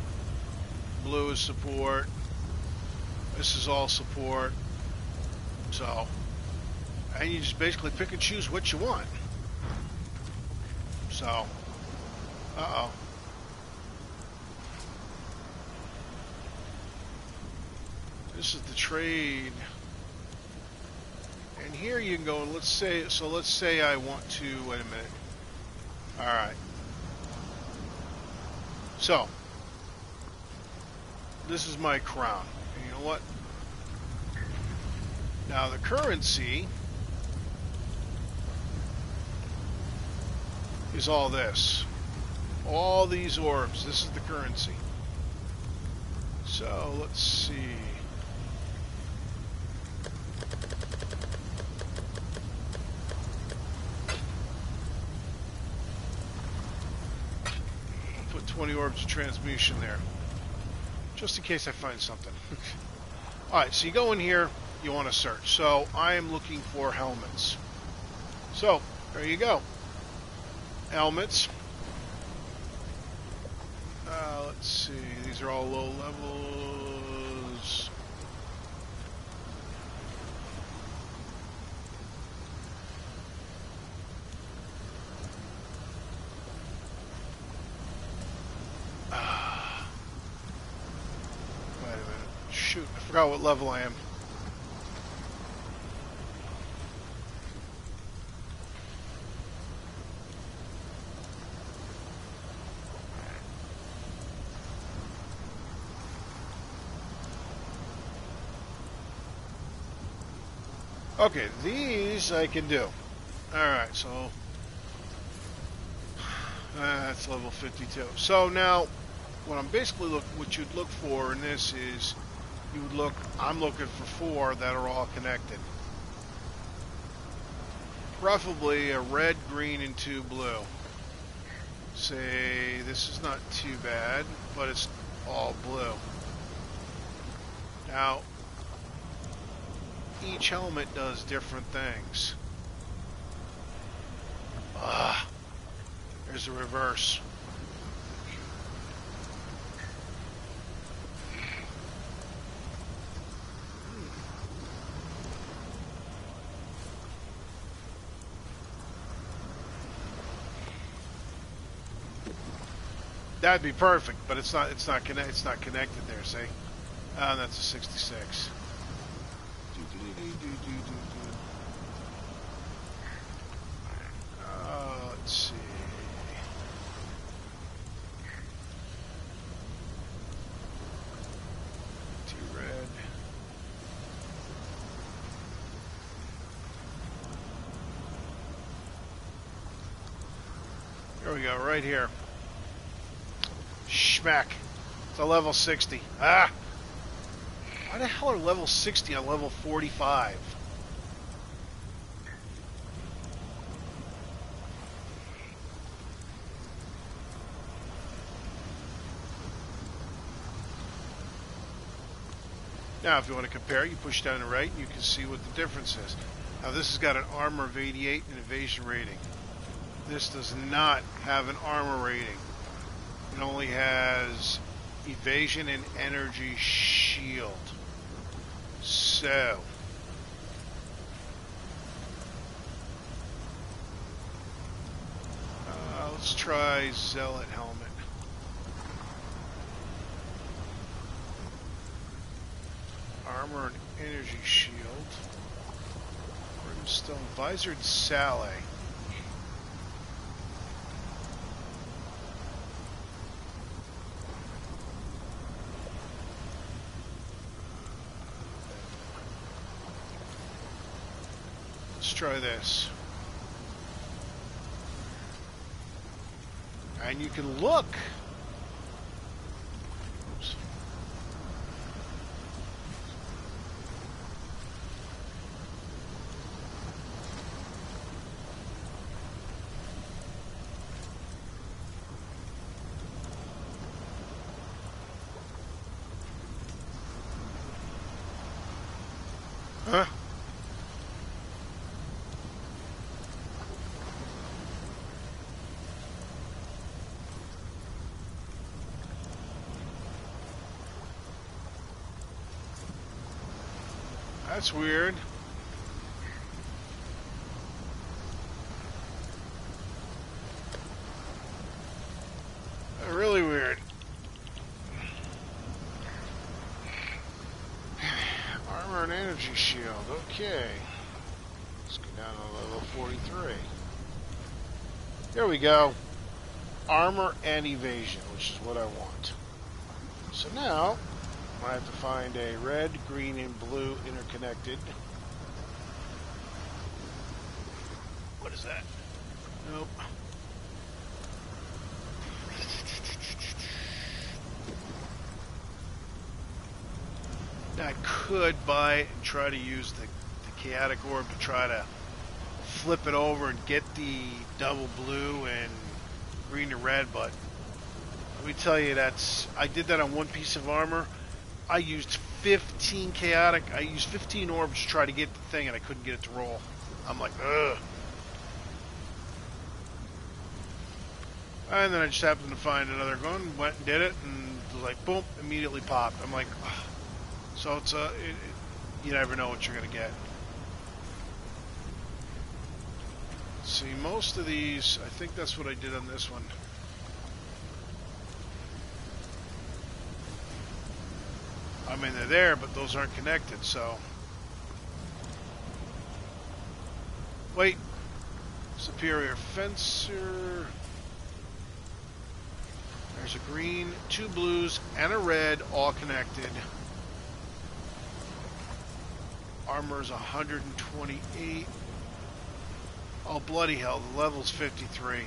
Blue is support. This is all support. So, and you just basically pick and choose what you want. So, uh-oh. This is the trade. And here you can go and let's say I want to, wait a minute. Alright. So, this is my crown. And you know what? Now the currency is all this. All these orbs. This is the currency. So, let's see. Put 20 orbs of transmutation there. Just in case I find something. Alright, so you go in here, you want to search. So, I am looking for helmets. So, there you go. Helmets. Let's see, these are all low levels. Wait a minute. Shoot, I forgot what level I am. Okay, these I can do. Alright, so that's level 52. So now, what I'm basically what you'd look for in this is you would look. I'm looking for 4 that are all connected. Preferably a red, green, and 2 blue. Say this is not too bad, but it's all blue. Now, each helmet does different things. There's the reverse. That'd be perfect, but it's not. It's not connected there. See, that's a 66. Let's see. T-red. Here we go, right here. Schmack. It's a level 60. Ah! Why the hell are level 60 on level 45? Now, if you want to compare, you push down to the right, and you can see what the difference is. Now, this has got an armor of 88 and evasion rating. This does not have an armor rating. It only has evasion and energy shield. So, let's try Zealot helmet. Armor and energy shield. Brimstone visored Sally. Let's try this. And you can look. Oops. Huh? That's weird. Really weird. Armor and energy shield. Okay. Let's go down to level 43. There we go. Armor and evasion, which is what I want. So now, I have to find a red, green, and blue interconnected. What is that? Nope. I could buy it and try to use the chaotic orb to try to flip it over and get the double blue and green to red, but let me tell you, I did that on one piece of armor. I used 15 chaotic. I used 15 orbs to try to get the thing, and I couldn't get it to roll. I'm like, ugh. And then I just happened to find another gun, went and did it, and it was like, boom, immediately popped. I'm like, ugh. So it's you never know what you're gonna get. See, most of these, I think that's what I did on this one. I mean, they're there, but those aren't connected, so. Wait. Superior Fencer. There's a green, 2 blues, and a red, all connected. Armor is 128. Oh, bloody hell, the level's 53.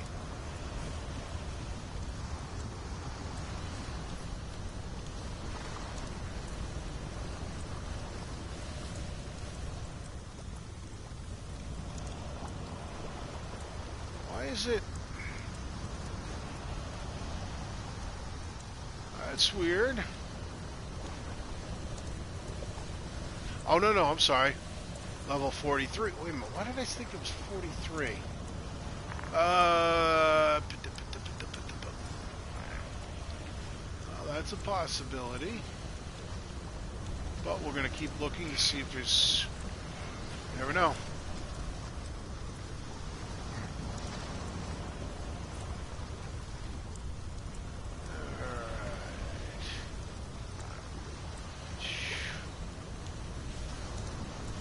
is it? That's weird. Oh, no, I'm sorry. Level 43. Wait a minute, why did I think it was 43? Well, that's a possibility. But we're going to keep looking to see if there's... You never know.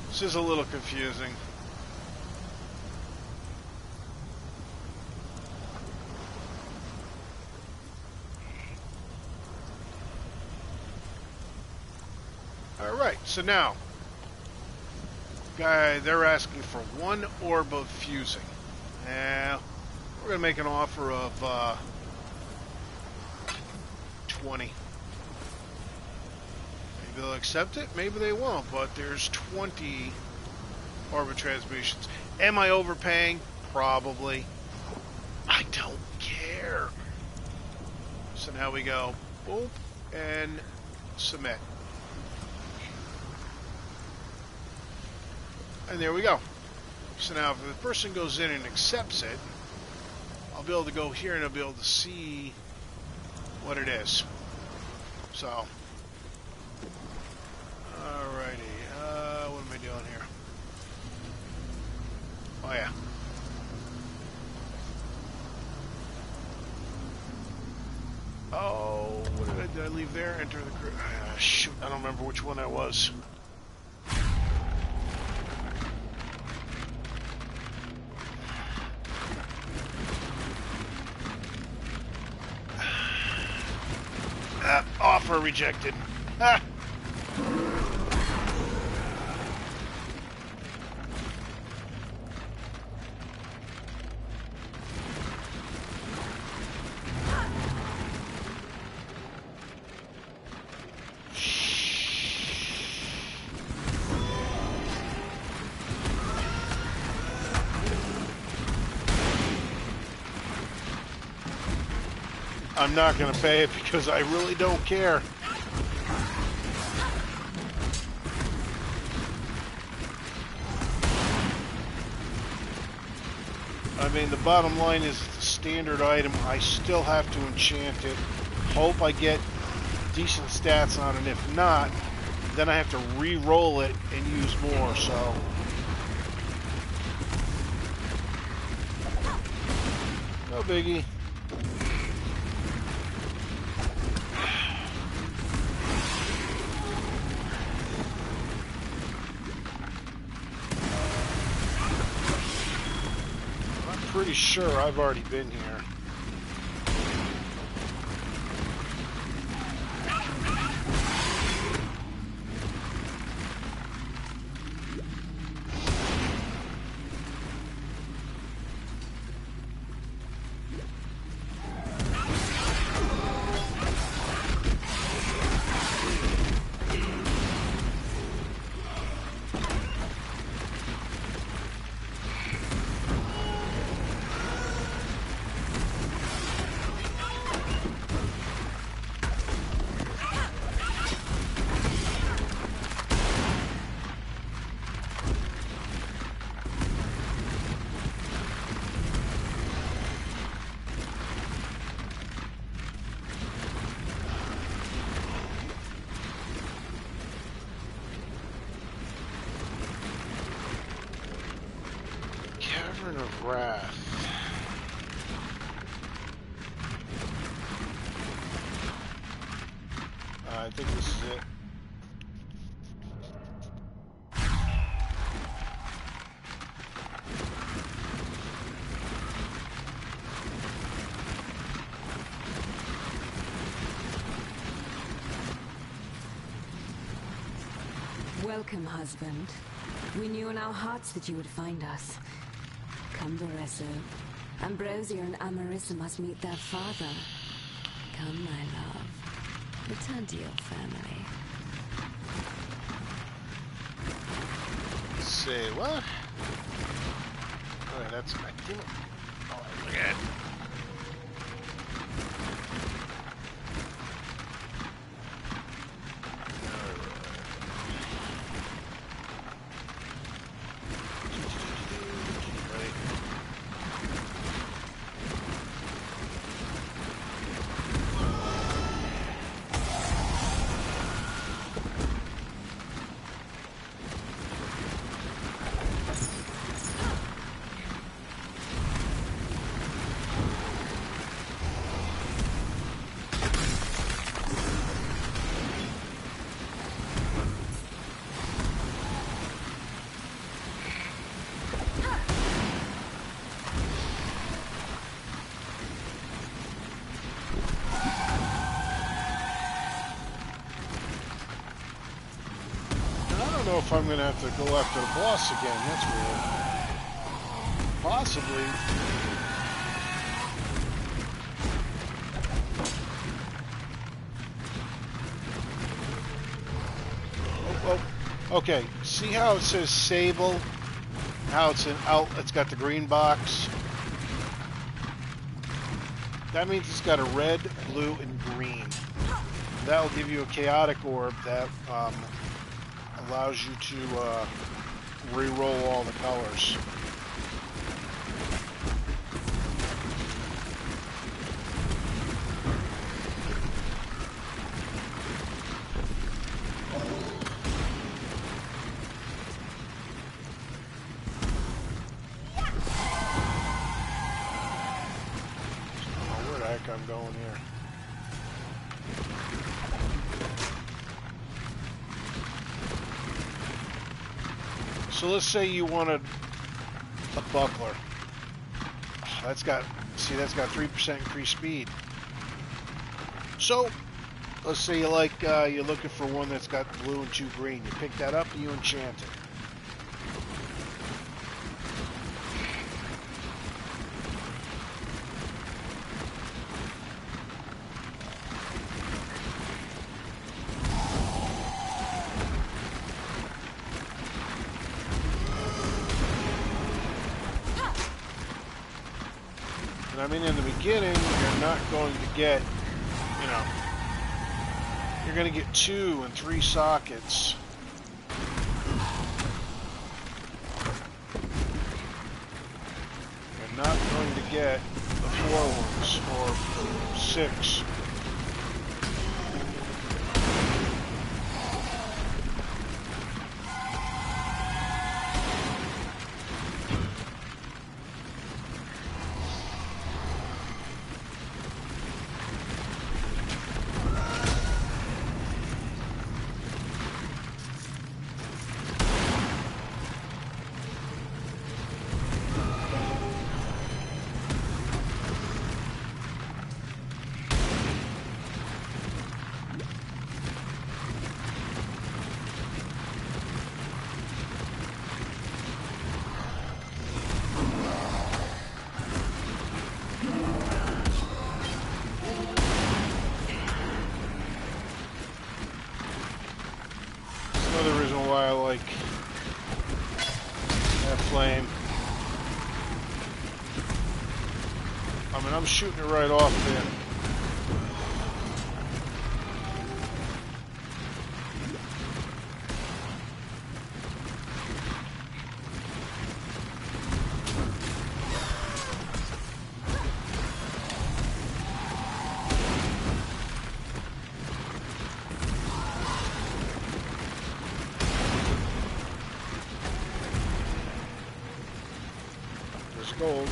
This is a little confusing. Alright, so now, they're asking for 1 orb of fusing. We're going to make an offer of 20. Maybe they'll accept it, maybe they won't, but there's 20 orbit transmissions. Am I overpaying? Probably. I don't care. So now we go, boop, and submit. And there we go. So now if the person goes in and accepts it, I'll be able to go here and I'll be able to see what it is. So, alrighty. What am I doing here? Oh yeah. Oh, what did I leave there? Enter the crew. Shoot, I don't remember which one that was. Offer rejected. Ah. I'm not going to pay it because I really don't care. I mean, the bottom line is it's a standard item. I still have to enchant it. Hope I get decent stats on it. If not, then I have to re-roll it and use more, so... No biggie. Pretty sure I've already been here. Of Wrath. I think this is it. Welcome, husband. We knew in our hearts that you would find us. Come, Boreso. Ambrosia and Amarissa must meet their father. Come, my love. Return to your family. Say what? Oh, that's my thing. Oh, I forget. If I'm going to have to go after the boss again, that's weird. Possibly. Oh, okay. See how it says Sable? How it's it's got the green box? That means it's got a red, blue, and green. That will give you a chaotic orb that allows you to re-roll all the colors. Where the heck I'm going here? So let's say you wanted a buckler. That's got 3% increased speed. So let's say you like you're looking for one that's got blue and 2 green. You pick that up and you enchant it. I mean, in the beginning, you're not going to get, you're going to get 2 and 3 sockets. You're not going to get the 4 ones or 6. I'm shooting it right off there. There's gold.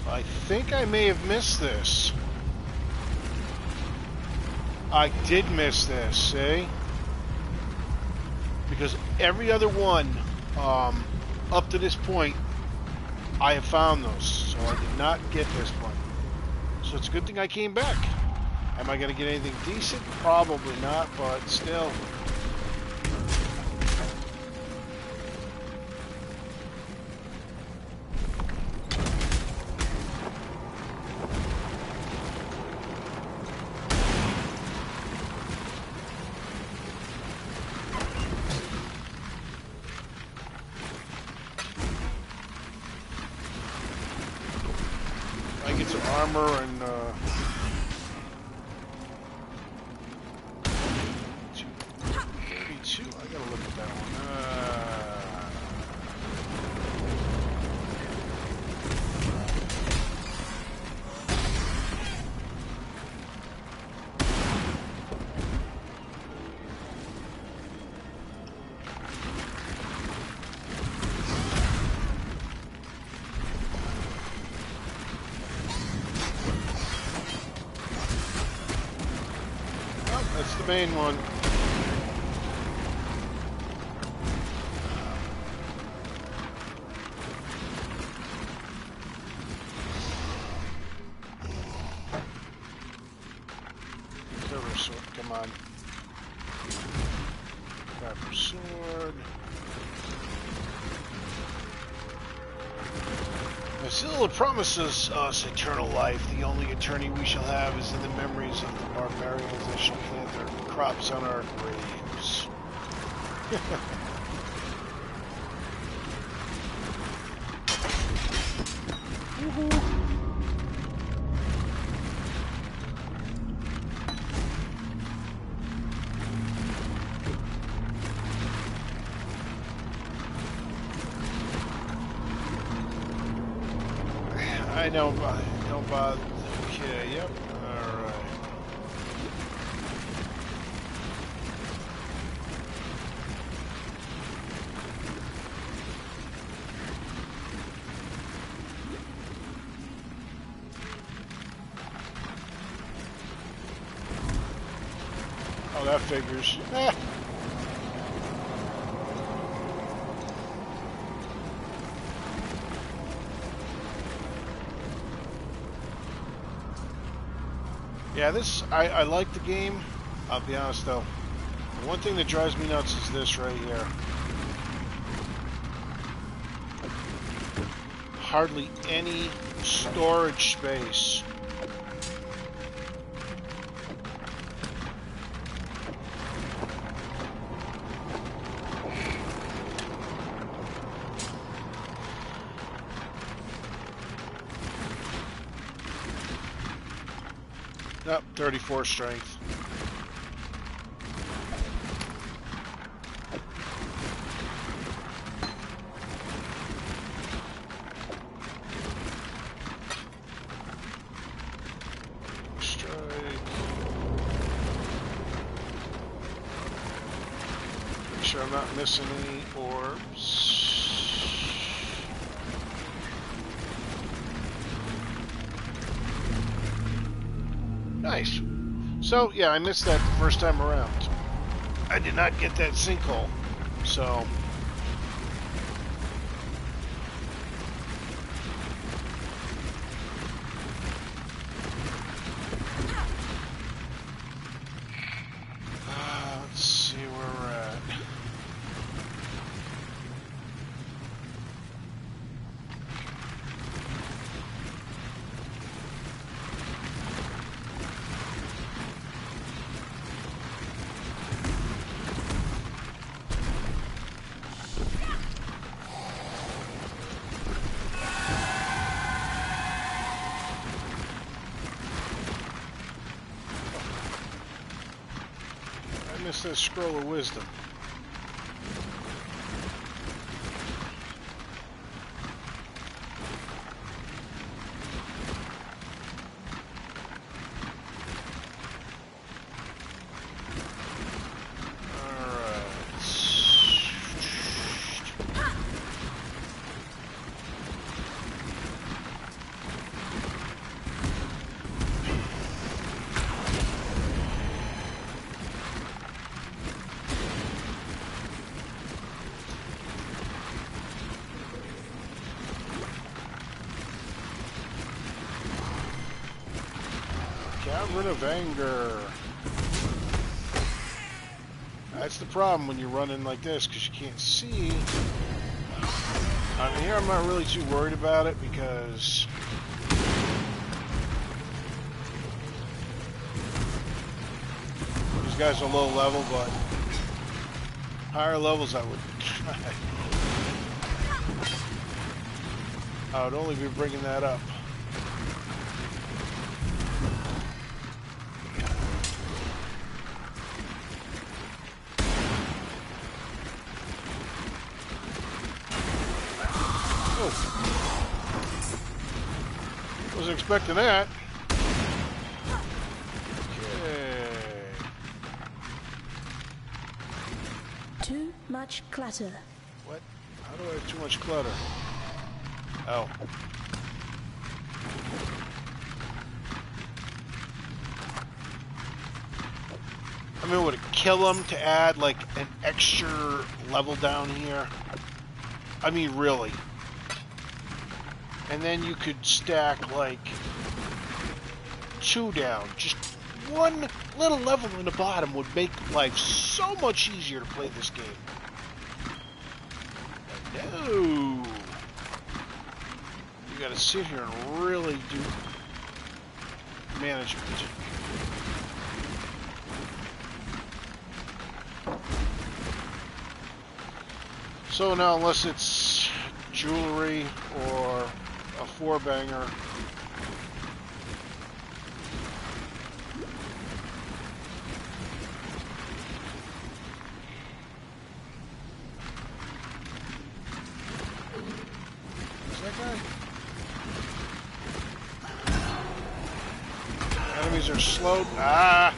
I think I may have missed this. I did miss this, see? Because every other one Up to this point, I have found those, so I did not get this point. So it's a good thing I came back. Am I going to get anything decent? Probably not, but still. I get some armor and I gotta look at that one. Oh, that's the main one. Come on. Copper sword. Exile promises us eternal life. The only eternity we shall have is in the memories of the barbarians that shall plant their crops on our graves. Woohoo! I don't bother. Okay, yep. Alright. Oh, that figures. Yeah, I like the game. I'll be honest though. The one thing that drives me nuts is this right here. Hardly any storage space. Nope, 34 strength. Strike. Make sure I'm not missing any orbs. Nice. So, yeah, I missed that the first time around. I did not get that sinkhole, so... let's see where we're at. Missed that scroll of wisdom. Sovereign of Anger. That's the problem when you're running like this, because you can't see. I mean, here I'm not really too worried about it, because these guys are low level, but higher levels I would try. I would only be bringing that up. Wasn't expecting that. Okay. Too much clutter. What? How do I have too much clutter? Oh. I mean, would it kill them to add like an extra level down here? I mean, really. And then you could stack like 2 down. Just one little level in the bottom would make life so much easier to play this game. But no. You gotta sit here and really do management. So now, unless it's jewelry or a 4-banger, is that guy? Enemies are slowed. Ah!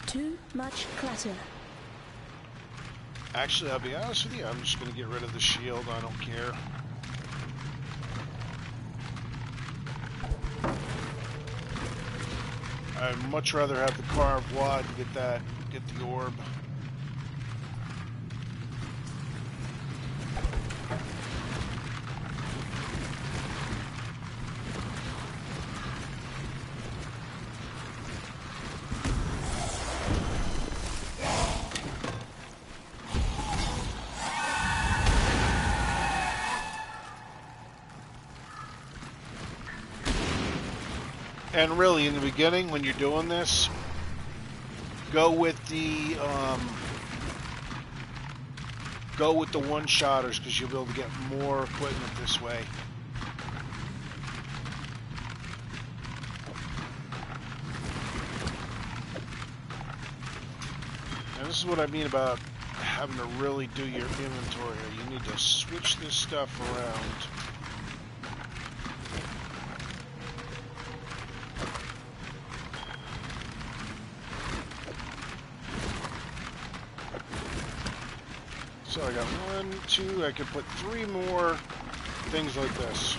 Too much clutter. Actually, I'll be honest with you, I'm just going to get rid of the shield. I don't care. I'd much rather have the carved wad to get the orb. And really, in the beginning, when you're doing this, go with the one-shotters, because you'll be able to get more equipment this way. And this is what I mean about having to really do your inventory. You need to switch this stuff around. So I got 1, 2, I could put 3 more things like this.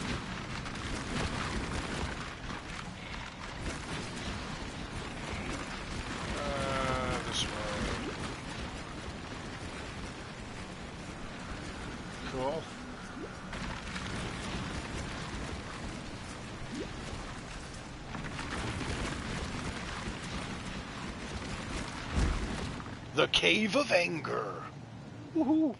This way. Cool. The Cave of Anger. Woohoo!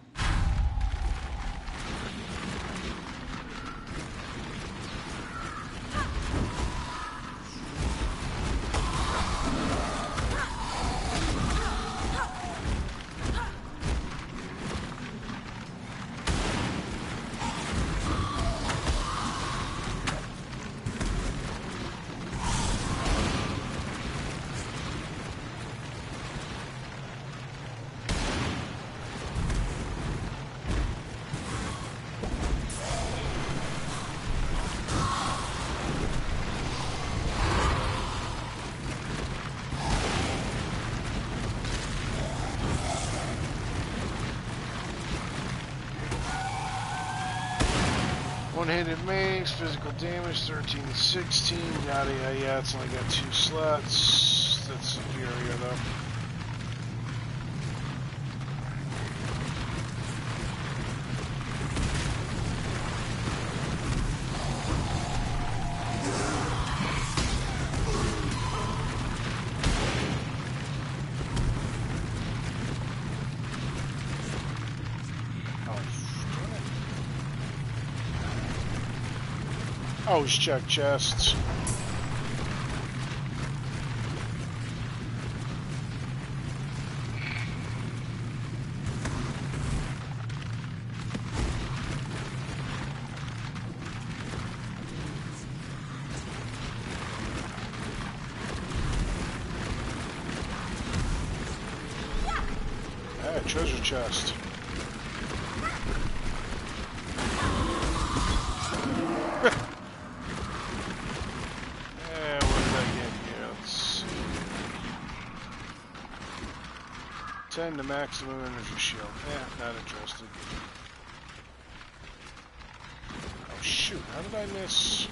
One-handed mace, physical damage, 13 to 16, yada yada yada. It's only got 2 slots. That's superior though. Always check chests. Treasure chest. What did I get here? Let's see. 10 to maximum energy shield. Not interested. Oh shoot, how did I miss?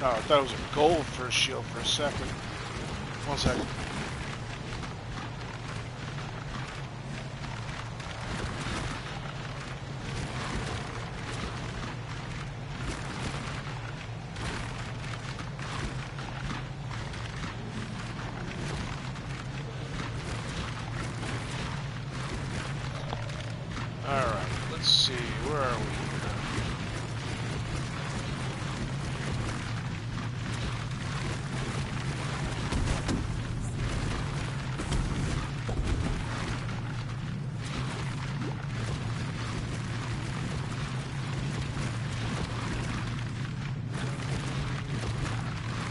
Oh, I thought it was a gold for a shield for a second. 1 second. Alright, let's see, where are we?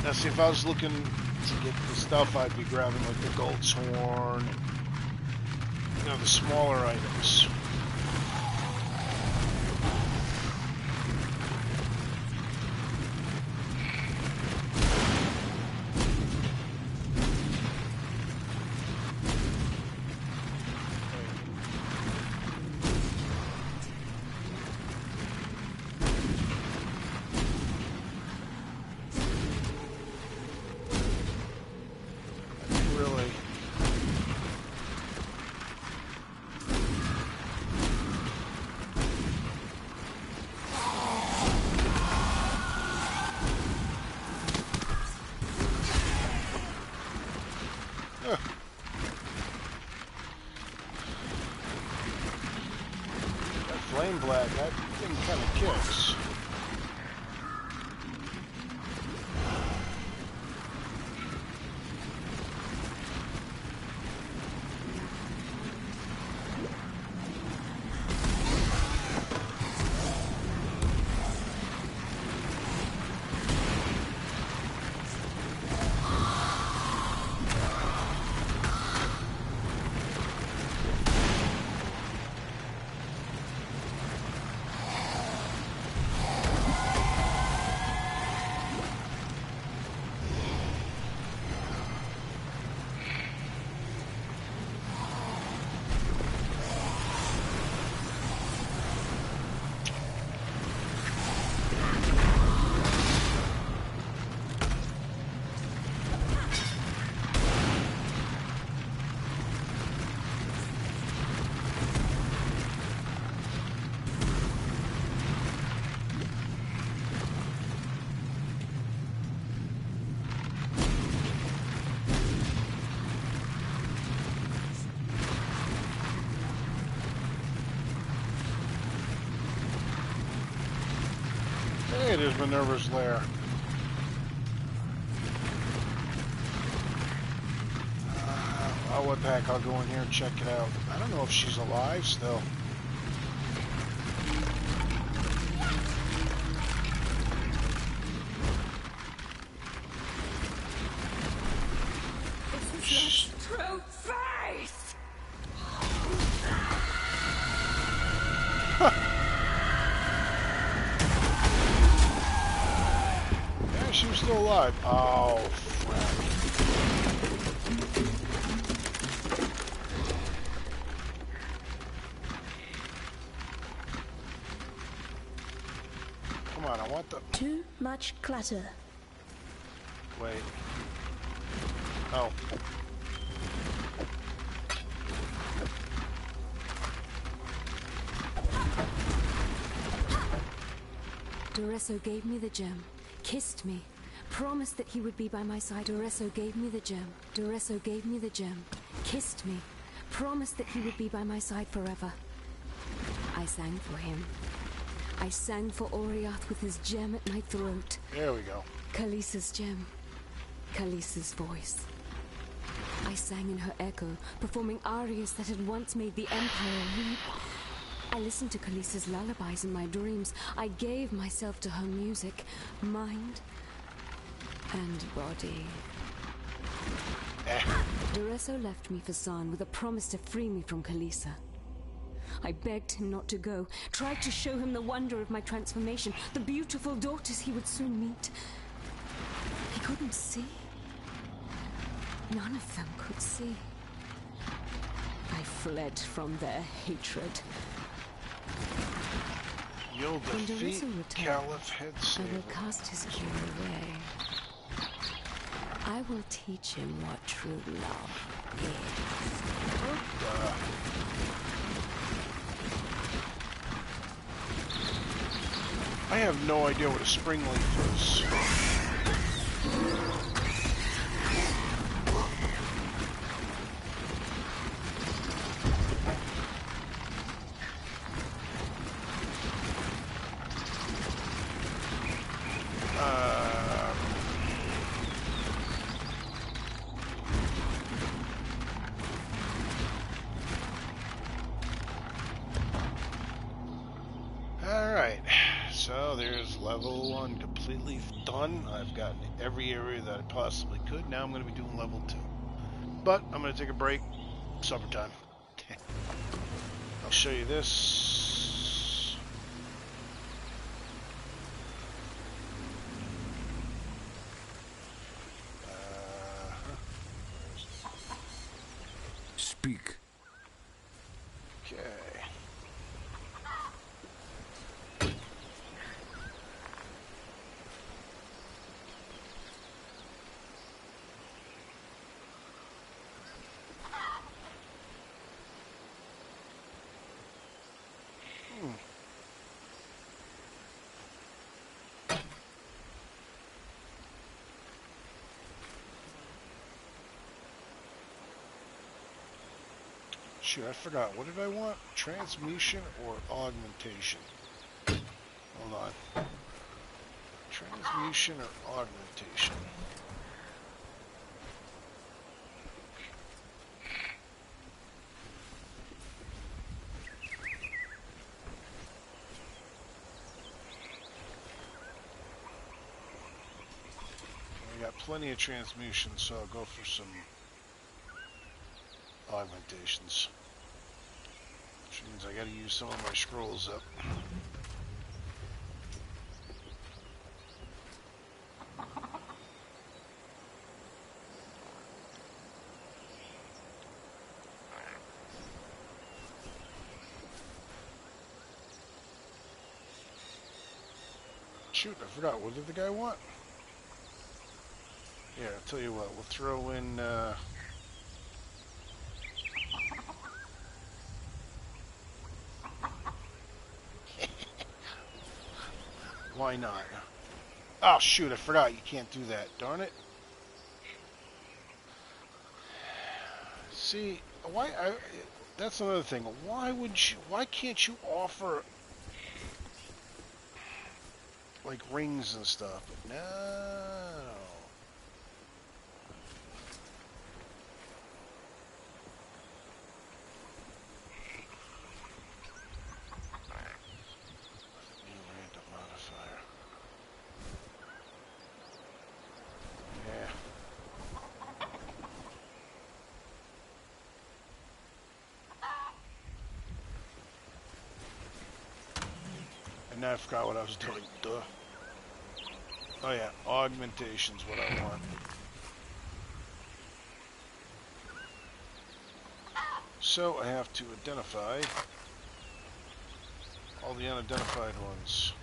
Now, see, if I was looking to get the stuff, I'd be grabbing like the gold's horn, you know, the smaller items. Flame black, that thing kind of kicks. Hey, there's Minerva's lair. Oh, what the heck, I'll go in here and check it out. I don't know if she's alive still. It's his true face! Yeah, she was still alive. Oh, crap. Come on, I want the... Too much clutter. Wait. Oh. Doresso gave me the gem, kissed me, promised that he would be by my side. Doresso gave me the gem. Doresso gave me the gem, kissed me, promised that he would be by my side forever. I sang for him. I sang for Oriath with his gem at my throat. There we go. Khaleesi's gem. Khaleesi's voice. I sang in her echo, performing arias that had once made the Empire weep. I listened to Khaleesi's lullabies in my dreams. I gave myself to her music, mind and body. Doresso left me for Zaan with a promise to free me from Khaleesi. I begged him not to go, tried to show him the wonder of my transformation, the beautiful daughters he would soon meet. He couldn't see. None of them could see. I fled from their hatred. You'll When defeat Doresso returns, Caliph Head I Saber. will cast his cure away. I will teach him what true love is. I have no idea what a spring leaf is. Alright, so there's level 1 completely done. I've gotten every area that I possibly could. Now I'm going to be doing level 2. But I'm going to take a break. Supper time. I'll show you this. Speak. Okay. Shoot, I forgot. What did I want? Transmutation or augmentation? Hold on. Transmutation or augmentation? I got plenty of transmutation, so I'll go for some augmentations. Which means I gotta use some of my scrolls up. Shoot, I forgot. What did the guy want? Yeah, I'll tell you what. We'll throw in, why not? Oh, shoot, I forgot. You can't do that. Darn it. See, that's another thing. Why can't you offer, like, rings and stuff? But no. New random modifier. Yeah. And now I forgot what I was doing. Duh. Oh yeah, augmentation's what I want. So I have to identify all the unidentified ones.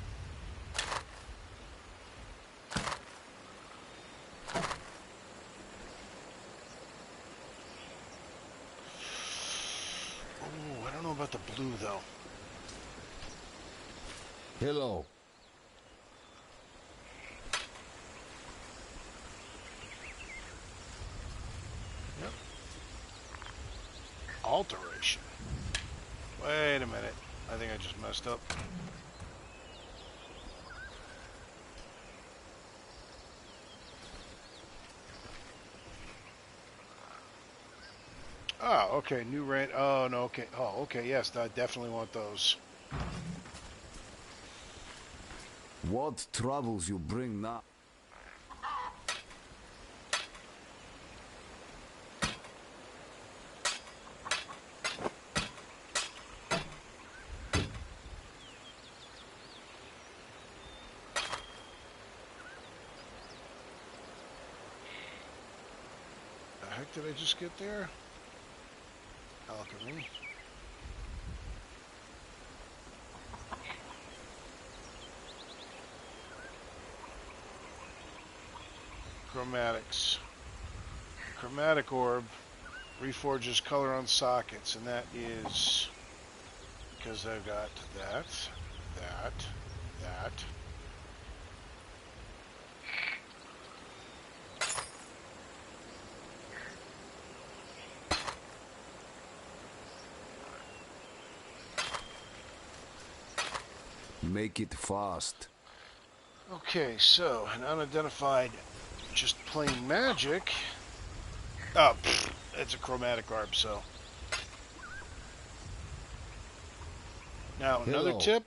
Oh, I don't know about the blue though. Hello. alteration. Wait a minute. I think I just messed up. Oh, okay. New rent. Oh, no, okay. Oh, okay. Yes, I definitely want those. What troubles you bring now? The heck did I just get there? Alchemy. Chromatics. Chromatic orb reforges color on sockets, and that is because I've got that. Make it fast. Okay, so an unidentified, just plain magic. Oh, it's a chromatic orb, so. Now, another Hello. tip.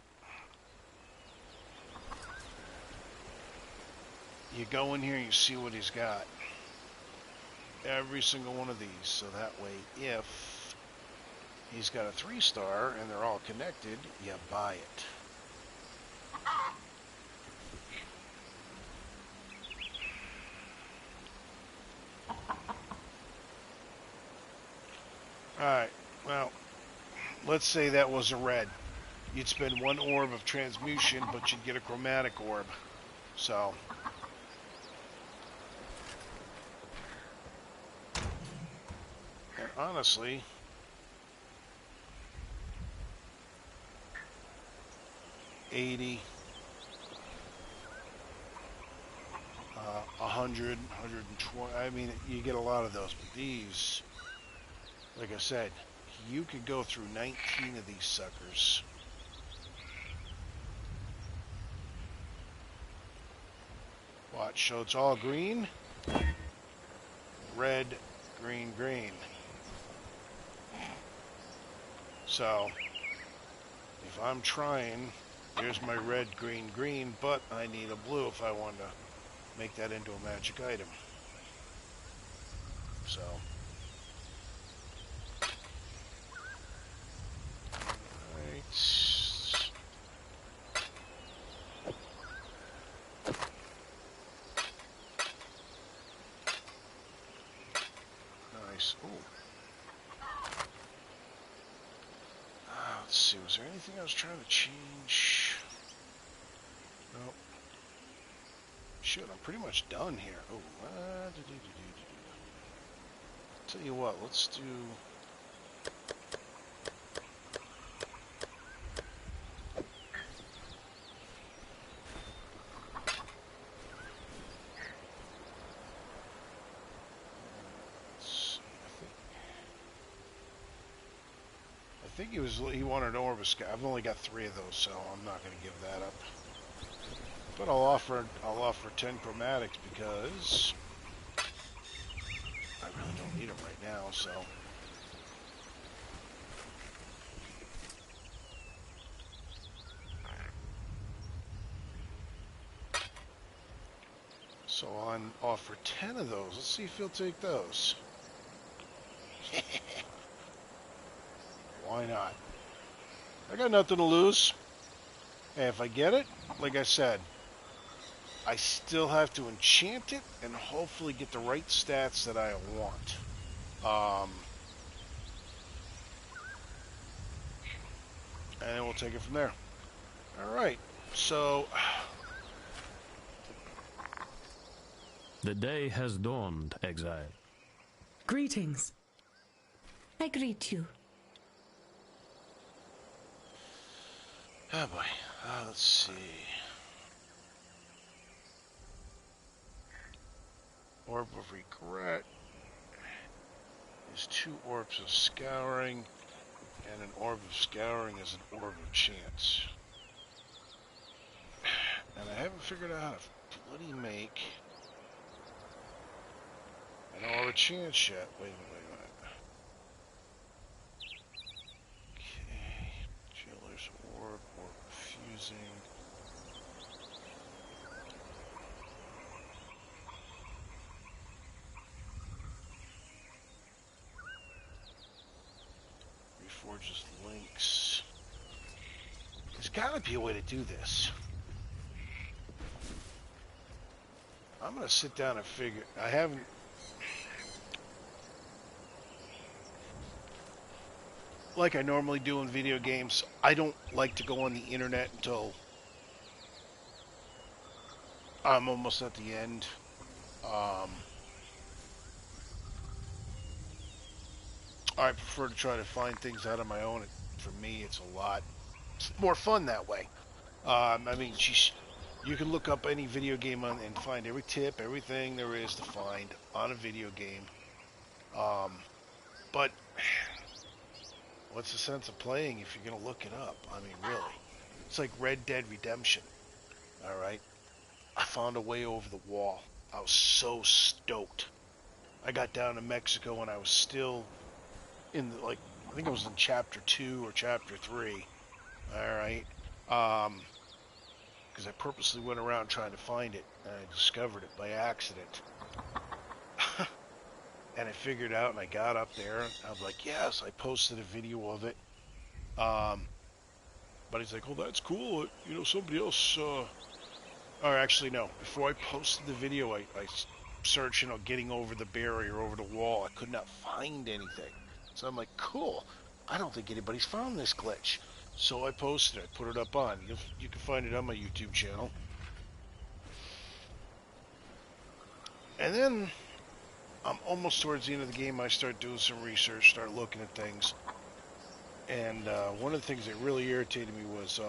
You go in here and you see what he's got. Every single one of these, so that way if he's got a 3-star and they're all connected, you buy it. Alright, well, let's say that was a red. You'd spend 1 orb of transmutation, but you'd get a chromatic orb. So, and honestly, $80, 100, 120. I mean, you get a lot of those, but these, like I said, you could go through 19 of these suckers. Watch, so it's all green, red, green, green. So, if I'm trying, here's my red, green, green, but I need a blue if I want to make that into a magic item. So, alright. Nice. Ooh. Let's see, was there anything I was trying to change? Nope. Shoot, I'm pretty much done here. Oh, tell you what, let's do. I think he wanted an orb of sky. I've only got 3 of those, so I'm not going to give that up. But I'll offer 10 chromatics because I really don't need them right now. So I'll offer 10 of those. Let's see if he'll take those. Why not? I got nothing to lose. Hey, if I get it, like I said, I still have to enchant it and hopefully get the right stats that I want. And then we'll take it from there. Alright, so... The day has dawned, Exile. Greetings. I greet you. Oh boy, let's see. Orb of Regret. is 2 orbs of scouring, and an orb of scouring is an orb of chance. And I haven't figured out how to bloody make an orb of chance yet. Wait a minute. Okay. Jailer's orb fusing. Reforges links. There's gotta be a way to do this. I'm gonna sit down and figure. I haven't. Like I normally do in video games, I don't like to go on the internet until I'm almost at the end. I prefer to try to find things out on my own. For me, it's a lot more fun that way. I mean, you can look up any video game and find every tip, everything there is to find on a video game. But what's the sense of playing if you're going to look it up? I mean, really. It's like Red Dead Redemption. All right. I found a way over the wall. I was so stoked. I got down to Mexico and I was still in the, like, I think I was in chapter 2 or chapter 3. All right. Because I purposely went around trying to find it, and I discovered it by accident. And I figured out, and I got up there, and I was like, yes, I posted a video of it. But he's like, oh, that's cool. You know, somebody else, or actually, no. Before I posted the video, I searched, you know, getting over the barrier, over the wall. I could not find anything. So I'm like, cool. I don't think anybody's found this glitch. So I posted it, put it up on. You can find it on my YouTube channel. And then I'm almost towards the end of the game. I start doing some research, start looking at things. And one of the things that really irritated me was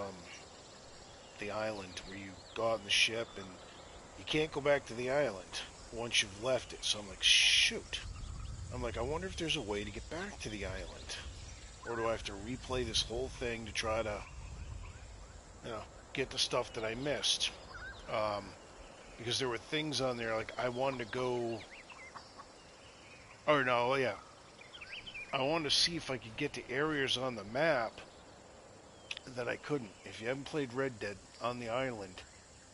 the island, where you go out in the ship and you can't go back to the island once you've left it. So I'm like, shoot. I'm like, I wonder if there's a way to get back to the island. Or do I have to replay this whole thing to try to, you know, get the stuff that I missed? Because there were things on there, like I wanted to go, or no, yeah. I wanted to see if I could get to areas on the map that I couldn't. If you haven't played Red Dead on the island,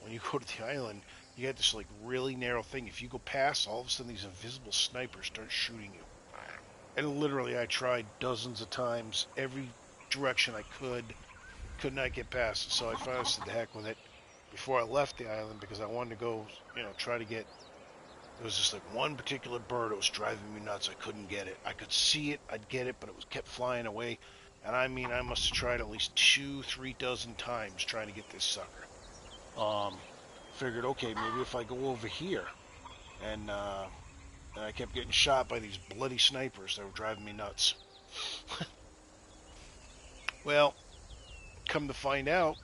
when you go to the island, you get this like really narrow thing. If you go past, all of a sudden these invisible snipers start shooting you. And literally, I tried dozens of times, every direction I could not get past it. So I finally said, the heck with it, before I left the island, because I wanted to go, you know, try to get, there was just like one particular bird that was driving me nuts. I couldn't get it. I could see it, I'd get it, but it was kept flying away. And I mean, I must have tried at least 2-3 dozen times trying to get this sucker. Figured, okay, maybe if I go over here, and I kept getting shot by these bloody snipers that were driving me nuts. Well, come to find out,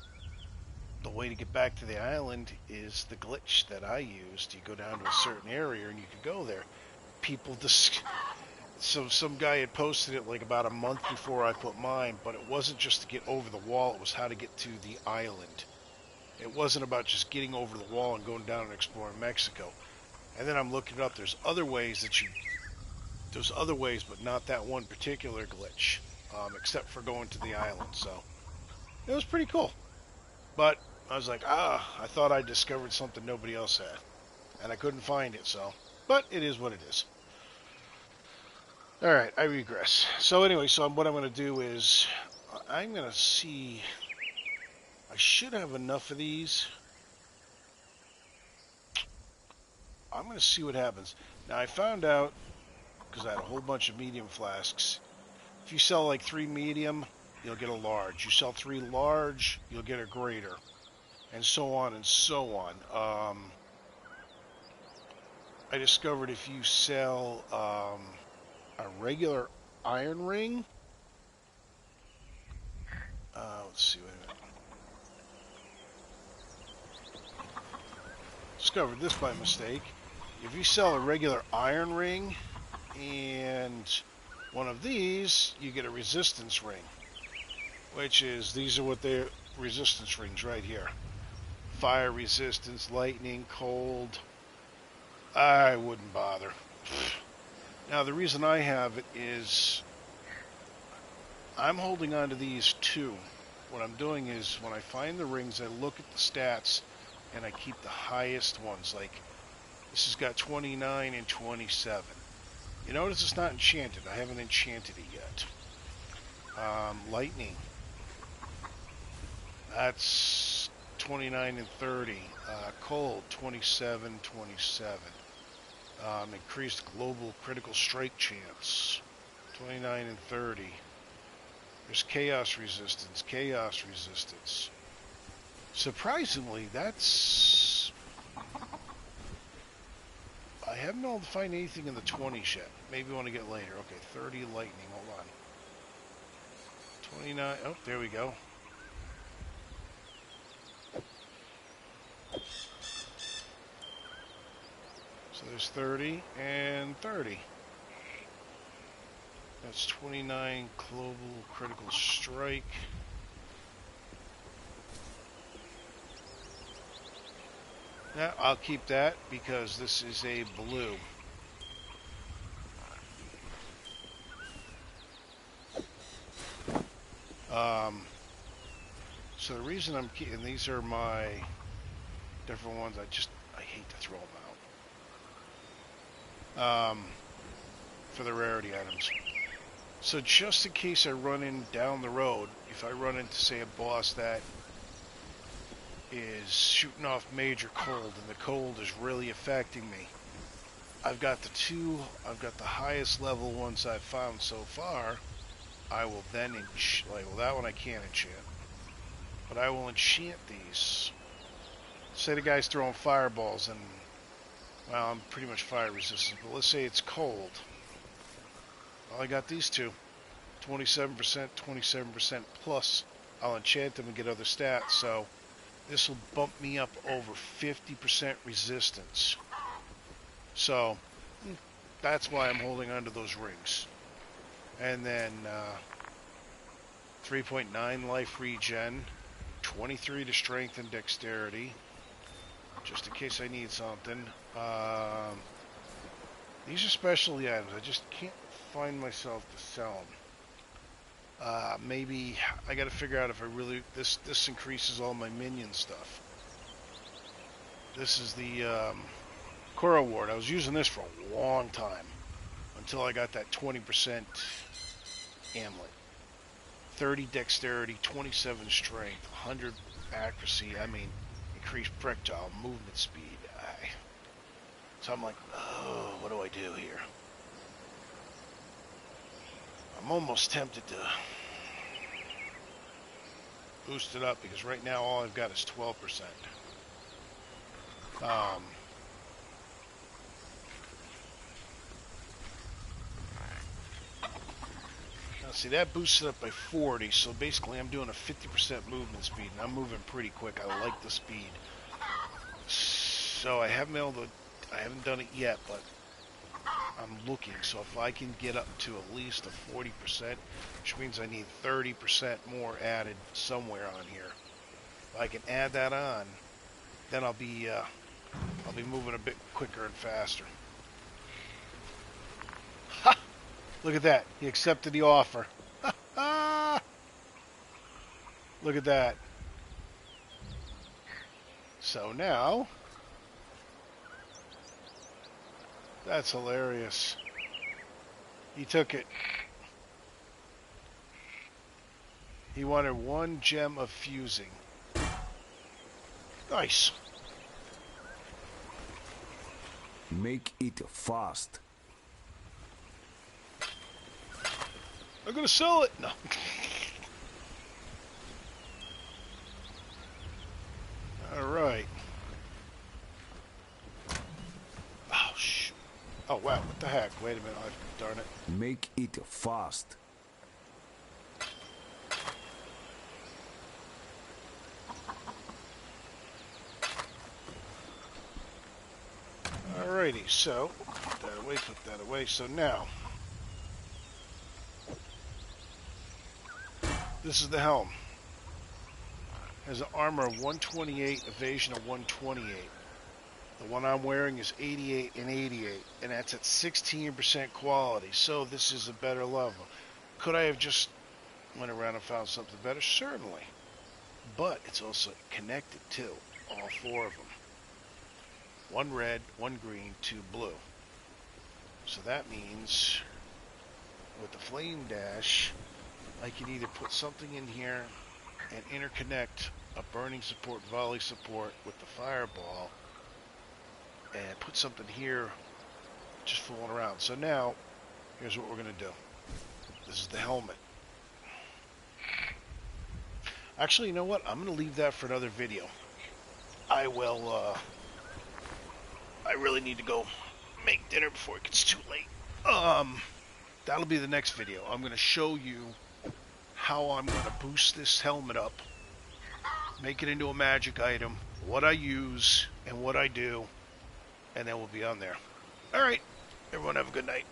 the way to get back to the island is the glitch that I used. You go down to a certain area and you could go there. So some guy had posted it like about a month before I put mine, but it wasn't just to get over the wall, it was how to get to the island. It wasn't about just getting over the wall and going down and exploring Mexico. And then I'm looking it up. There's other ways, but not that one particular glitch, except for going to the island. So it was pretty cool. But I was like, I thought I discovered something nobody else had, and I couldn't find it. So, but it is what it is. All right, I regress. So anyway, what I'm going to do is I'm going to see. I should have enough of these. I'm going to see what happens. Now, I found out, because I had a whole bunch of medium flasks, if you sell like 3 medium, you'll get a large. You sell 3 large, you'll get a greater. And so on and so on. I discovered if you sell a regular iron ring, let's see, wait a minute. Discovered this by mistake. If you sell a regular iron ring and One of these, you get a resistance ring, which is, these are what they're, resistance rings right here. Fire resistance, lightning, cold. I wouldn't bother. Now, the reason I have it is I'm holding on to these two. What I'm doing is when I find the rings, I look at the stats and I keep the highest ones. Like, this has got 29 and 27. You notice it's not enchanted. I haven't enchanted it yet. Lightning. That's 29 and 30. Cold, 27, 27. Increased global critical strike chance, 29 and 30. There's chaos resistance, chaos resistance. Surprisingly, that's... I haven't been able to find anything in the 20s yet. Maybe when I get later. Okay, 30 lightning, hold on. 29, oh, there we go. So there's 30 and 30. That's 29 global critical strike. Now, I'll keep that because this is a blue. So the reason I'm keeping, these are my different ones, I hate to throw them out. For the rarity items. So just in case I run in down the road, if I run into, say, a boss that is shooting off major cold and the cold is really affecting me, I've got the highest level ones I've found so far. I will then well, that one I can't enchant, but I will enchant these. Say the guy's throwing fireballs and, well, I'm pretty much fire resistant, but let's say it's cold. Well, I got these two, 27%, 27% plus. I'll enchant them and get other stats, so this will bump me up over 50% resistance. So that's why I'm holding on to those rings. And then 3.9 life regen, 23 to strength and dexterity, just in case I need something. These are specialty items. I just can't find myself to sell them. Maybe I got to figure out if I really, this increases all my minion stuff. This is the Core Award. I was using this for a long time until I got that 20% amulet. 30 dexterity, 27 strength, 100 accuracy. I mean, increased projectile movement speed. So I'm like, oh, what do I do here? I'm almost tempted to boost it up because right now all I've got is 12%. Now see, that boosts it up by 40, so basically I'm doing a 50% movement speed, and I'm moving pretty quick. I like the speed. So I haven't done it yet, but I'm looking. So if I can get up to at least a 40%, which means I need 30% more added somewhere on here. If I can add that on, then I'll be moving a bit quicker and faster. Ha! Look at that. He accepted the offer. Look at that. So now, that's hilarious. He took it. He wanted 1 gem of fusing. Nice. Make it fast. I'm gonna sell it. No. All right. Oh shoot. Oh wow. What the heck? Wait a minute. Oh, darn it. Make it fast. Alrighty. So put that away. Put that away. So now This is the helm. Has an armor of 128, evasion of 128. The one I'm wearing is 88 and 88, and that's at 16% quality, so this is a better level. Could I have just went around and found something better? Certainly. But it's also connected too, all four of them. One red, one green, two blue. So that means with the flame dash, I can either put something in here and interconnect a burning support, volley support with the fireball, and put something here just fooling around. So now, here's what we're going to do. This is the helmet. Actually, you know what? I'm going to leave that for another video. I will, I really need to go make dinner before it gets too late. That'll be the next video. I'm going to show you how I'm going to boost this helmet up, make it into a magic item, what I use, and what I do, and then we'll be on there. Alright, everyone have a good night.